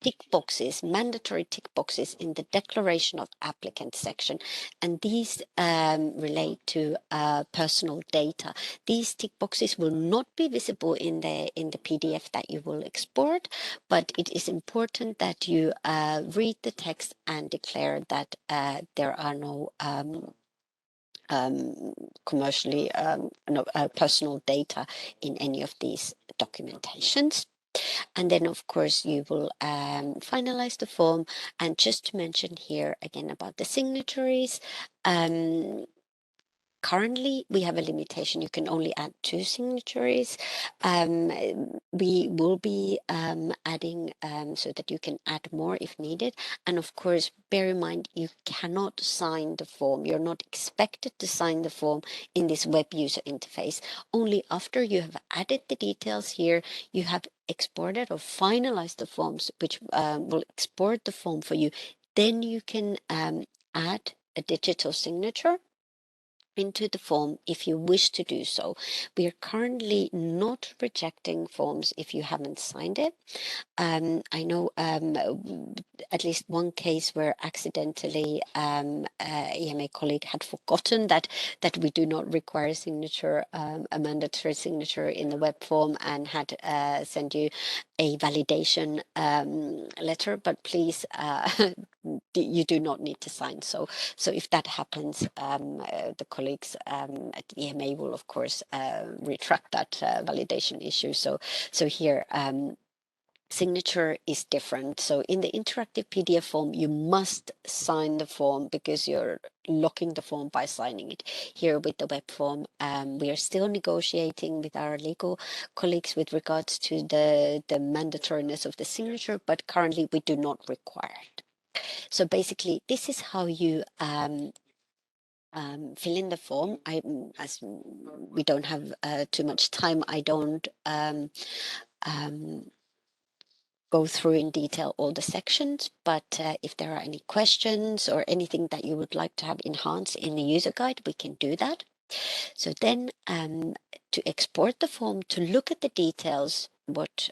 tick boxes, mandatory tick boxes in the declaration of applicant section, and these relate to personal data. These tick boxes will not be visible in the PDF that you will export, but it is important that you read the text and declare that there are no commercially personal data in any of these documentations. And then, of course, you will finalize the form. And just to mention here again about the signatories, currently we have a limitation. You can only add 2 signatories. We will be adding so that you can add more if needed. And of course, bear in mind, you cannot sign the form. You're not expected to sign the form in this web user interface. Only after you have added the details here, you have exported or finalized the forms, which will export the form for you. Then you can add a digital signature into the form if you wish to do so. We are currently not rejecting forms if you haven't signed it. I know at least one case where accidentally EMA colleague had forgotten that we do not require a signature, a mandatory signature in the web form, and had sent you a validation letter. But please, you do not need to sign. So if that happens, the colleagues at EMA will of course retract that validation issue. So here. Signature is different. So in the interactive PDF form, you must sign the form because you're locking the form by signing it. Here with the web form, we are still negotiating with our legal colleagues with regards to the mandatoriness of the signature, but currently we do not require it. So basically, this is how you fill in the form. As we don't have too much time, I don't go through in detail all the sections, but if there are any questions or anything that you would like to have enhanced in the user guide, we can do that. So then to export the form, to look at the details, what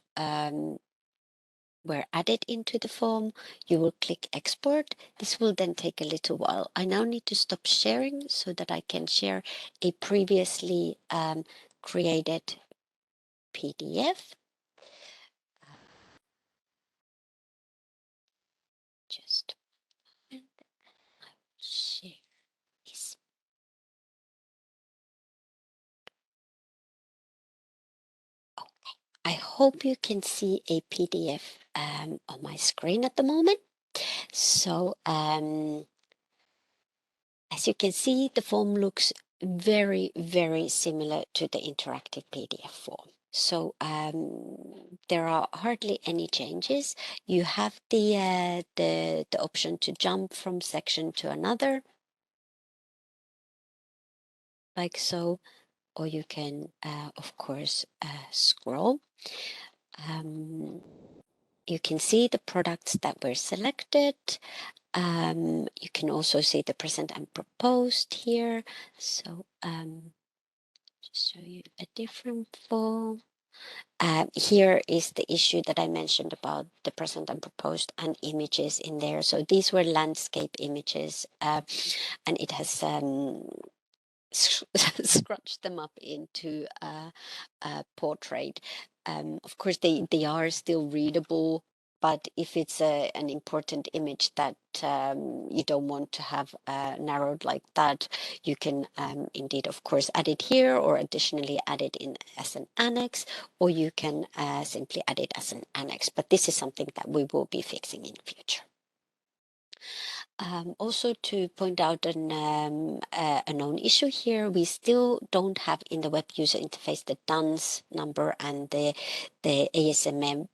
were added into the form, you will click export. This will then take a little while. I now need to stop sharing so that I can share a previously created PDF. Just share this. Okay. I hope you can see a PDF on my screen at the moment. So as you can see, the form looks very, very similar to the interactive PDF form. So there are hardly any changes. You have the option to jump from section to another, like so, or you can, of course, scroll. You can see the products that were selected. You can also see the present and proposed here. So just show you a different form. Here is the issue that I mentioned about the present and proposed and images in there. So these were landscape images, and it has scratched them up into portrait. Of course, they are still readable, but if it's an important image that you don't want to have narrowed like that, you can indeed, of course, add it here, or additionally add it in as an annex, or you can simply add it as an annex. But this is something that we will be fixing in future. Also to point out a known issue here, we still don't have in the web user interface the DUNS number and the ASMM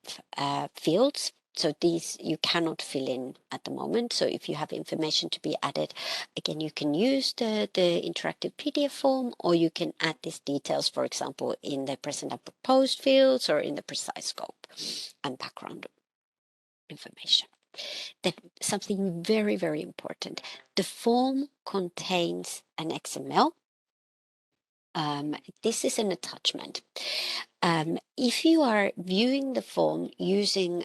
fields. So these you cannot fill in at the moment. So if you have information to be added, again, you can use the interactive PDF form, or you can add these details, for example, in the present and proposed fields or in the precise scope and background information. Then something very, very important. The form contains an XML This is an attachment. If you are viewing the form using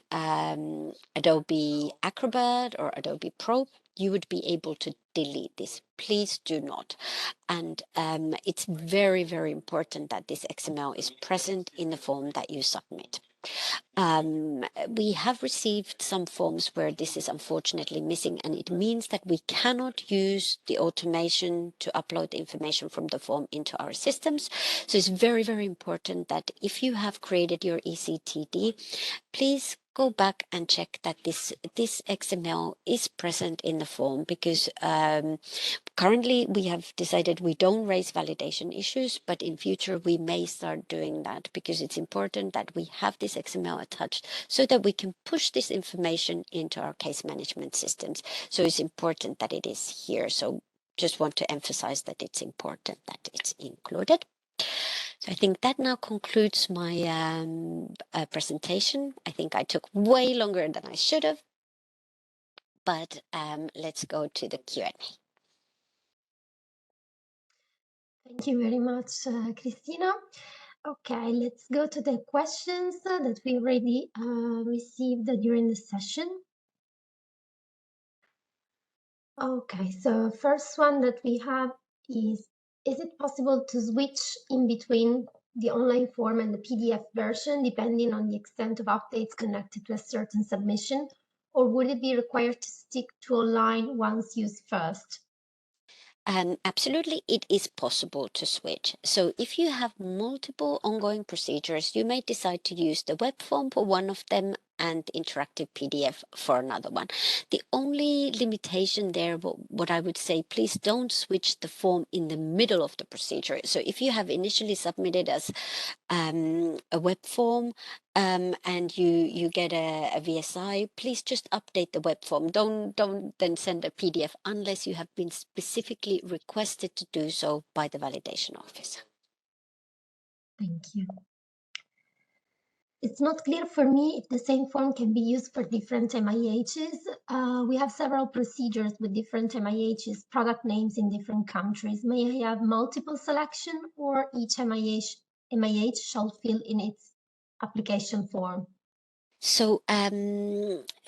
Adobe Acrobat or Adobe Pro, you would be able to delete this. Please do not. And it's very, very important that this XML is present in the form that you submit. We have received some forms where this is unfortunately missing, and it means that we cannot use the automation to upload the information from the form into our systems. So it's very, very important that if you have created your ECTD, please go back and check that this XML is present in the form, because currently we have decided we don't raise validation issues, but in future we may start doing that, because it's important that we have this XML attached so that we can push this information into our case management systems. So it's important that it is here. So just want to emphasize that it's important that it's included. So I think that now concludes my presentation. I think I took way longer than I should have, but let's go to the Q&A. Thank you very much, Christina. Okay, let's go to the questions that we already received during the session. Okay, so first one that we have is it possible to switch in between the online form and the PDF version depending on the extent of updates connected to a certain submission, or would it be required to stick to online once used first? Absolutely, it is possible to switch. So if you have multiple ongoing procedures, you may decide to use the web form for one of them and interactive PDF for another one. The only limitation there, what I would say, please don't switch the form in the middle of the procedure. So if you have initially submitted as a web form and you get a VSI, please just update the web form. Don't then send a PDF unless you have been specifically requested to do so by the validation officer. Thank you. It's not clear for me if the same form can be used for different MIHs. We have several procedures with different MIHs, product names in different countries. May I have multiple selection, or each MIH shall fill in its application form? So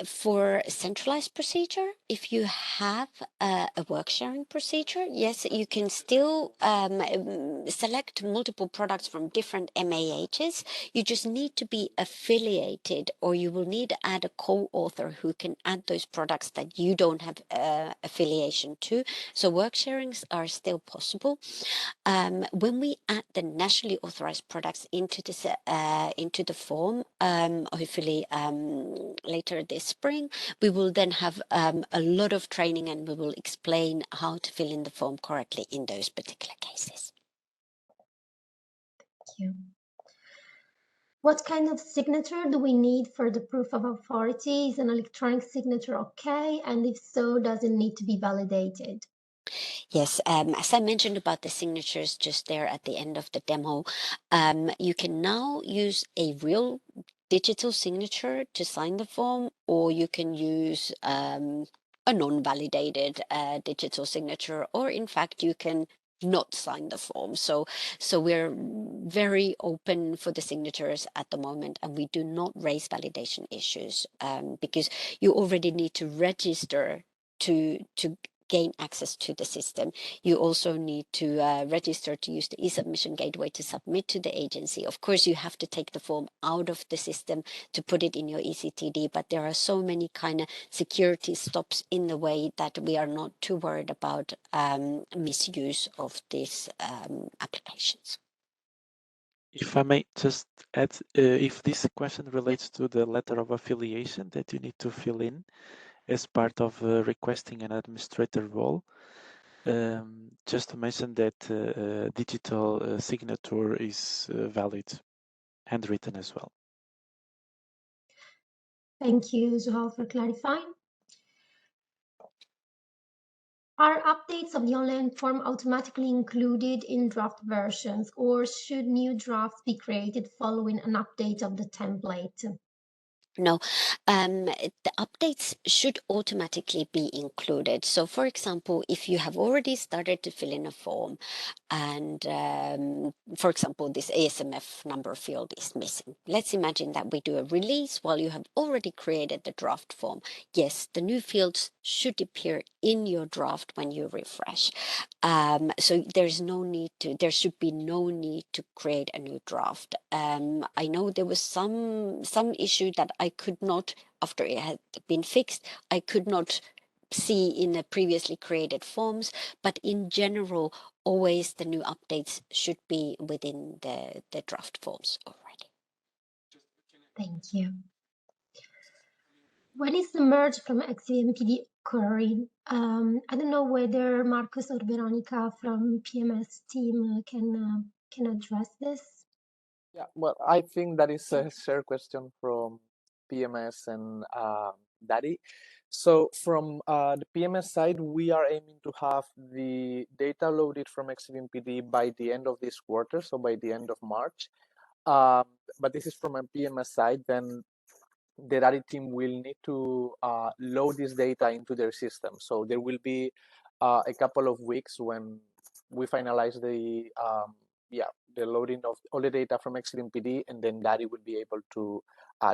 for centralized procedure, if you have a work sharing procedure, yes, you can still select multiple products from different MAHs. You just need to be affiliated, or you will need to add a co-author who can add those products that you don't have affiliation to. So work sharings are still possible. When we add the nationally authorized products into the form, hopefully later this spring, we will then have a lot of training, and we will explain how to fill in the form correctly in those particular cases. Thank you. What kind of signature do we need for the proof of authority? Is an electronic signature okay? And if so, does it need to be validated? Yes, as I mentioned about the signatures just there at the end of the demo, you can now use a real digital signature to sign the form, or you can use a non-validated digital signature, or in fact, you can not sign the form. So we're very open for the signatures at the moment, and we do not raise validation issues because you already need to register to gain access to the system. You also need to register to use the e-submission gateway to submit to the agency. Of course, you have to take the form out of the system to put it in your ECTD, but there are so many kind of security stops in the way that we are not too worried about misuse of these applications. If I may just add, if this question relates to the letter of affiliation that you need to fill in as part of requesting an administrator role, just to mention that digital signature is valid, handwritten as well. Thank you, Zuhal, for clarifying. Are updates of the online form automatically included in draft versions, or should new drafts be created following an update of the template? No, the updates should automatically be included. So, for example, if you have already started to fill in a form and, for example, this ASMF number field is missing, let's imagine that we do a release while you have already created the draft form. Yes, the new fields should appear in your draft when you refresh. So there should be no need to create a new draft. I know there was some issue that I could not, after it had been fixed, I could not see in the previously created forms, but in general, always the new updates should be within the draft forms already. Thank you. When is the merge from XVMPD occurring? I don't know whether Marcus or Veronica from PMS team can address this. Yeah, well, I think that is a shared question from PMS and Daddy. So from the PMS side, we are aiming to have the data loaded from XVMPD by the end of this quarter, so by the end of March. Um, but this is from a PMS side, then the Daddy team will need to load this data into their system. So there will be a couple of weeks when we finalize the loading of all the data from XLMPD, and then Daddy will be able to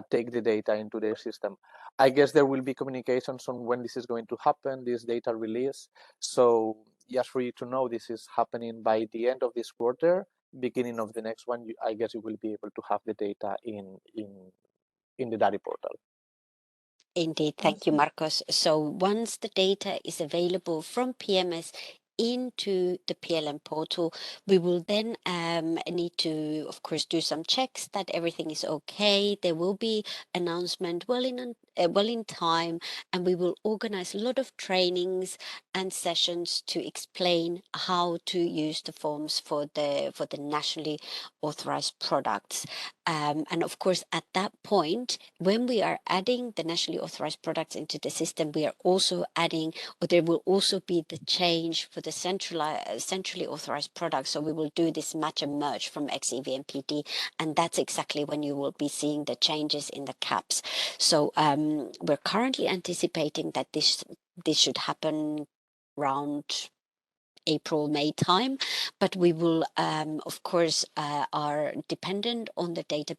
take the data into their system. I guess there will be communications on when this is going to happen, this data release. So just for you to know, this is happening by the end of this quarter, beginning of the next one. I guess you will be able to have the data in the Daddy portal. Indeed, thank you, Marcos. So once the data is available from PMS into the PLM portal, we will then need to, of course, do some checks that everything is okay. There will be announcement well in time, and we will organize a lot of trainings and sessions to explain how to use the forms for the nationally authorized products. And of course, at that point, when we are adding the nationally authorized products into the system, we are also adding, or there will also be the change for the centrally authorized products. So we will do this match and merge from XEVMPD, and that's exactly when you will be seeing the changes in the caps. So we're currently anticipating that this should happen around April, May time, but we will, of course, are dependent on the data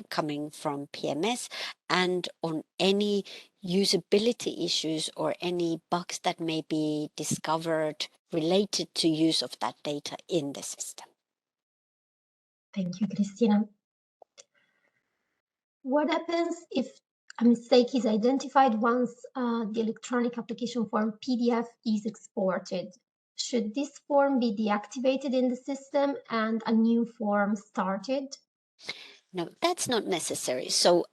coming from PMS and on any usability issues or any bugs that may be discovered related to use of that data in the system. Thank you, Christina. What happens if a mistake is identified once the electronic application form PDF is exported? Should this form be deactivated in the system and a new form started? No, that's not necessary. So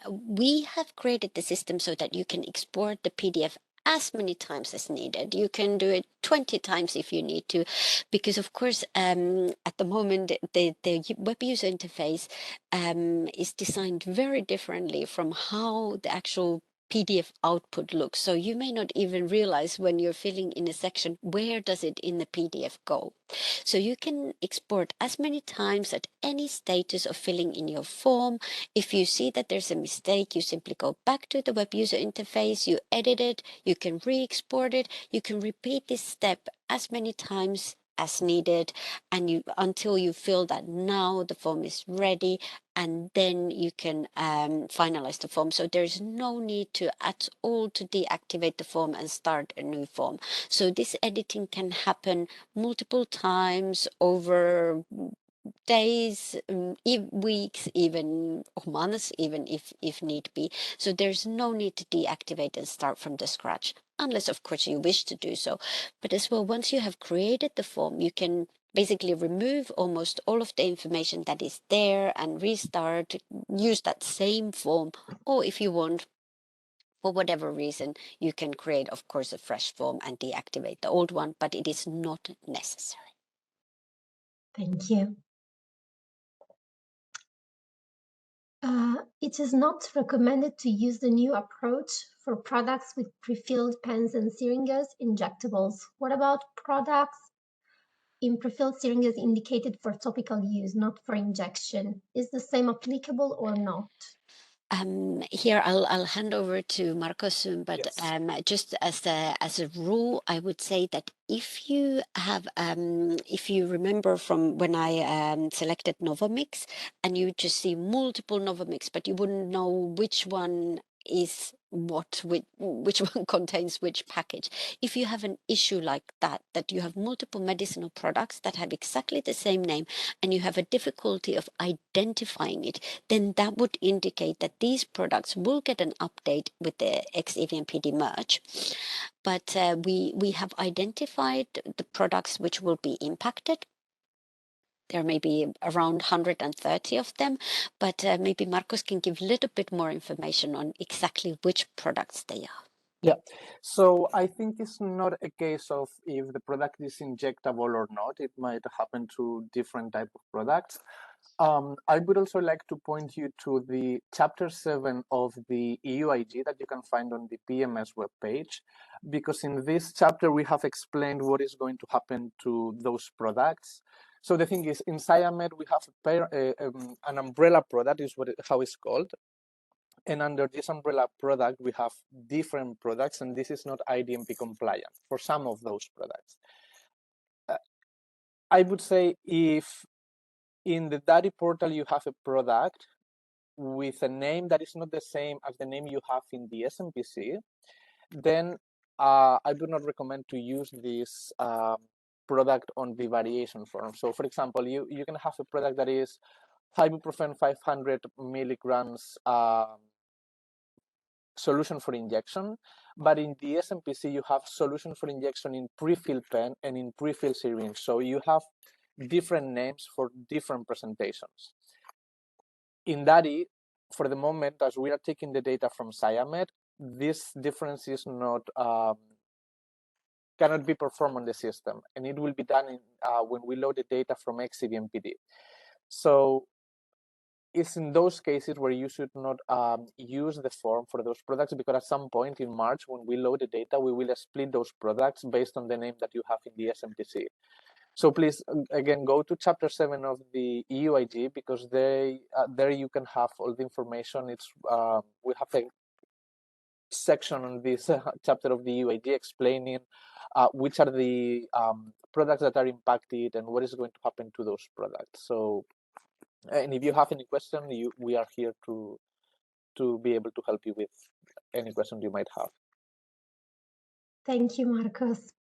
we have created the system so that you can export the PDF as many times as needed. You can do it 20 times if you need to, because of course, at the moment, the web user interface is designed very differently from how the actual PDF output looks. So you may not even realize when you're filling in a section, where does it in the PDF go? So you can export as many times at any status of filling in your form. If you see that there's a mistake, you simply go back to the web user interface, you edit it, you can re-export it, you can repeat this step as many times as needed, and you until you feel that now the form is ready, and then you can finalize the form. So there's no need to at all to deactivate the form and start a new form. So this editing can happen multiple times over days, weeks, even or months, even if need be. So there's no need to deactivate and start from the scratch, unless of course you wish to do so. But as well, once you have created the form, you can basically remove almost all of the information that is there and restart, use that same form, or if you want, for whatever reason, you can create, of course, a fresh form and deactivate the old one, but it is not necessary. Thank you. It is not recommended to use the new approach for products with pre-filled pens and syringes, injectables. What about products in pre-filled syringes indicated for topical use, not for injection? Is the same applicable or not? Here I'll hand over to Marcos soon, but Yes. just as a rule, I would say that if you have if you remember from when I selected Novamix and you just see multiple Novamix, but you wouldn't know which one is what, which one contains which package. If you have an issue like that, that you have multiple medicinal products that have exactly the same name and you have a difficulty of identifying it, then that would indicate that these products will get an update with the XEVMPD merge. But we have identified the products which will be impacted. There may be around 130 of them, but maybe Marcos can give a little bit more information on exactly which products they are. Yeah, so I think it's not a case of if the product is injectable or not. It might happen to different type of products. I would also like to point you to the chapter 7 of the EUIG that you can find on the PMS webpage, because in this chapter we have explained what is going to happen to those products. So the thing is, in Siamed we have an umbrella product, is how it's called. And under this umbrella product, we have different products, and this is not IDMP compliant for some of those products. I would say if in the DADI portal you have a product with a name that is not the same as the name you have in the SMPC, then I would not recommend to use this product on the variation form. So for example, you can have a product that is ibuprofen 500 milligrams solution for injection, but in the SMPC you have solution for injection in pre-filled pen and in pre-filled syringe. So you have different names for different presentations. In DADI, for the moment, as we are taking the data from Siamed, this difference is not cannot be performed on the system, and it will be done in, when we load the data from XCVMPD. So it's in those cases where you should not use the form for those products, because at some point in March, when we load the data, we will split those products based on the name that you have in the SMTC. So please, again, go to chapter 7 of the EUIG, because there you can have all the information. It's we have a section on this chapter of the EUIG explaining which are the products that are impacted and what is going to happen to those products. So, and if you have any question, we are here to be able to help you with any questions you might have. Thank you, Marcos.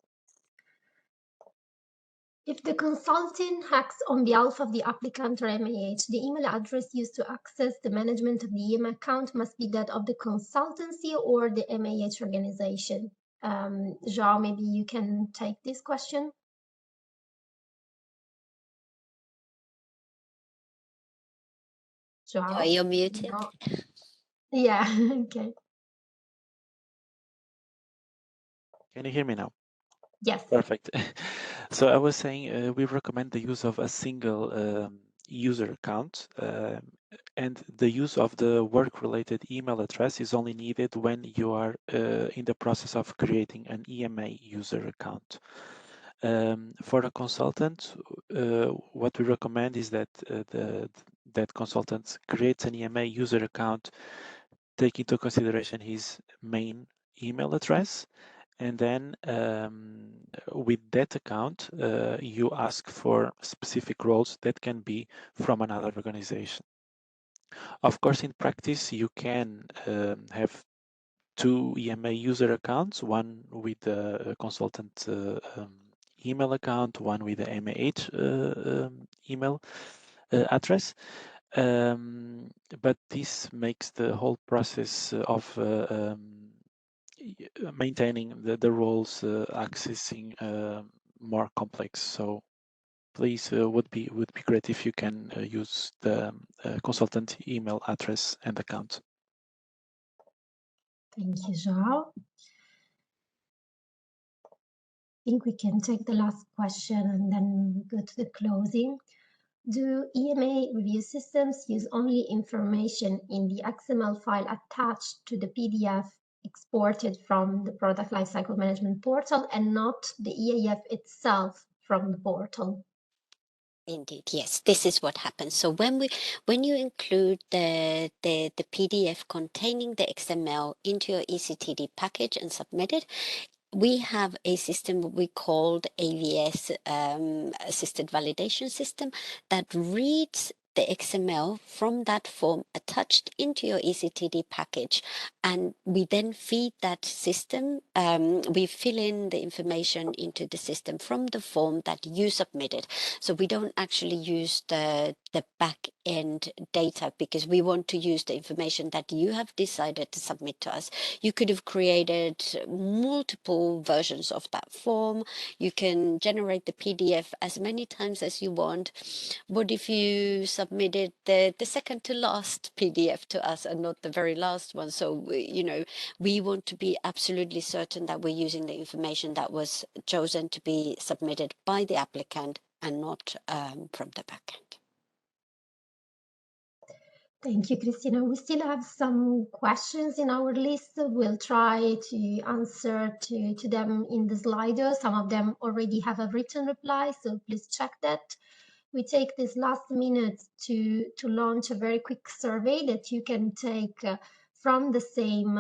If the consultant hacks on behalf of the applicant or MAH, the email address used to access the management of the EM account must be that of the consultancy or the MAH organization. João, maybe you can take this question. João? Are you muted? No. Yeah, okay. Can you hear me now? Yes. Perfect. So I was saying we recommend the use of a single user account, and the use of the work-related email address is only needed when you are in the process of creating an EMA user account. For a consultant, what we recommend is that that consultant creates an EMA user account, take into consideration his main email address, and then with that account, you ask for specific roles that can be from another organization. Of course, in practice, you can have two EMA user accounts, one with the consultant email account, one with the MAH email address. But this makes the whole process of maintaining the roles accessing more complex. So please would be great if you can use the consultant email address and account. Thank you, João. I think we can take the last question and then go to the closing. Do EMA review systems use only information in the XML file attached to the PDF exported from the Product Lifecycle Management portal and not the eAF itself from the portal? Indeed, yes, this is what happens. So when you include the PDF containing the XML into your ECTD package and submit it, we have a system we called AVS, assisted validation system, that reads the XML from that form attached into your ECTD package, and we then feed that system. We fill in the information into the system from the form that you submitted. So we don't actually use the back end data, because we want to use the information that you have decided to submit to us. You could have created multiple versions of that form. You can generate the PDF as many times as you want. What if you submitted the second to last PDF to us and not the very last one? So, we want to be absolutely certain that we're using the information that was chosen to be submitted by the applicant and not from the backend. Thank you, Christina. We still have some questions in our list. We'll try to answer to them in the Slido. Some of them already have a written reply, so please check that. We take this last minute to launch a very quick survey that you can take from the same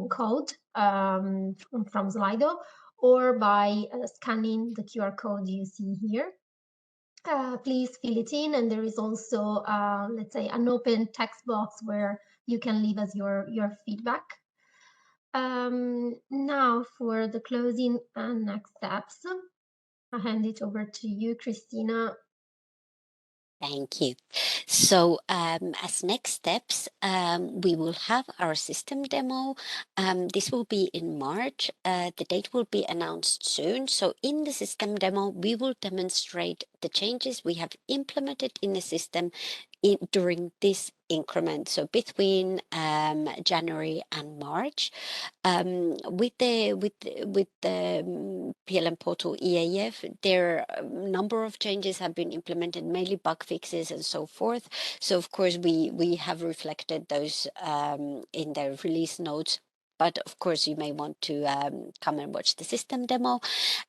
code from Slido, or by scanning the QR code you see here. Please fill it in, and there is also, let's say, an open text box where you can leave us your feedback. Now for the closing and next steps, I'll hand it over to you, Christina. Thank you. So as next steps, we will have our system demo. This will be in March. The date will be announced soon. So in the system demo, we will demonstrate the changes we have implemented in the system during this increment, so between January and March. With the PLM portal eAF, there are a number of changes have been implemented, mainly bug fixes and so forth. So of course we have reflected those in the release notes. But of course, you may want to come and watch the system demo.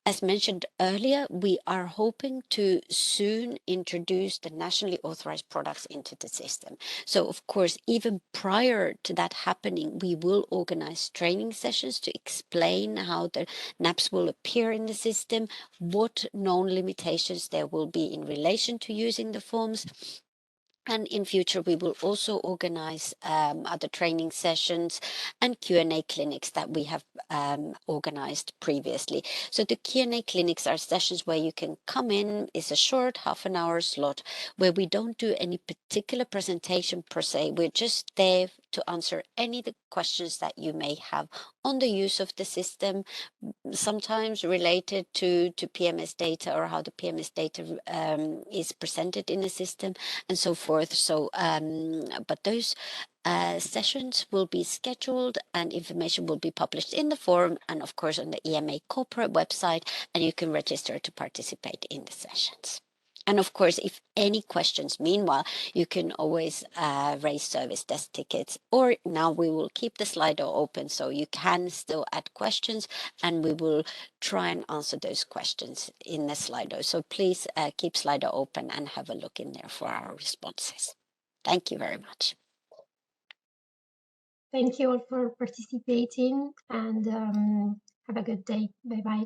As mentioned earlier, we are hoping to soon introduce the nationally authorized products into the system. So of course, even prior to that happening, we will organize training sessions to explain how the NAPs will appear in the system, what known limitations there will be in relation to using the forms. And in future, we will also organize other training sessions and Q&A clinics that we have organized previously. So the Q&A clinics are sessions where you can come in. It's a short half-an-hour slot where we don't do any particular presentation per se. We're just there to answer any of the questions that you may have on the use of the system, sometimes related to PMS data or how the PMS data is presented in the system and so forth. So, but those sessions will be scheduled and information will be published in the forum and of course on the EMA corporate website, and you can register to participate in the sessions. And of course, if any questions, meanwhile, you can always raise service desk tickets, or now we will keep the Slido open so you can still add questions and we will try and answer those questions in the Slido. So please keep Slido open and have a look in there for our responses. Thank you very much. Thank you all for participating, and have a good day. Bye-bye.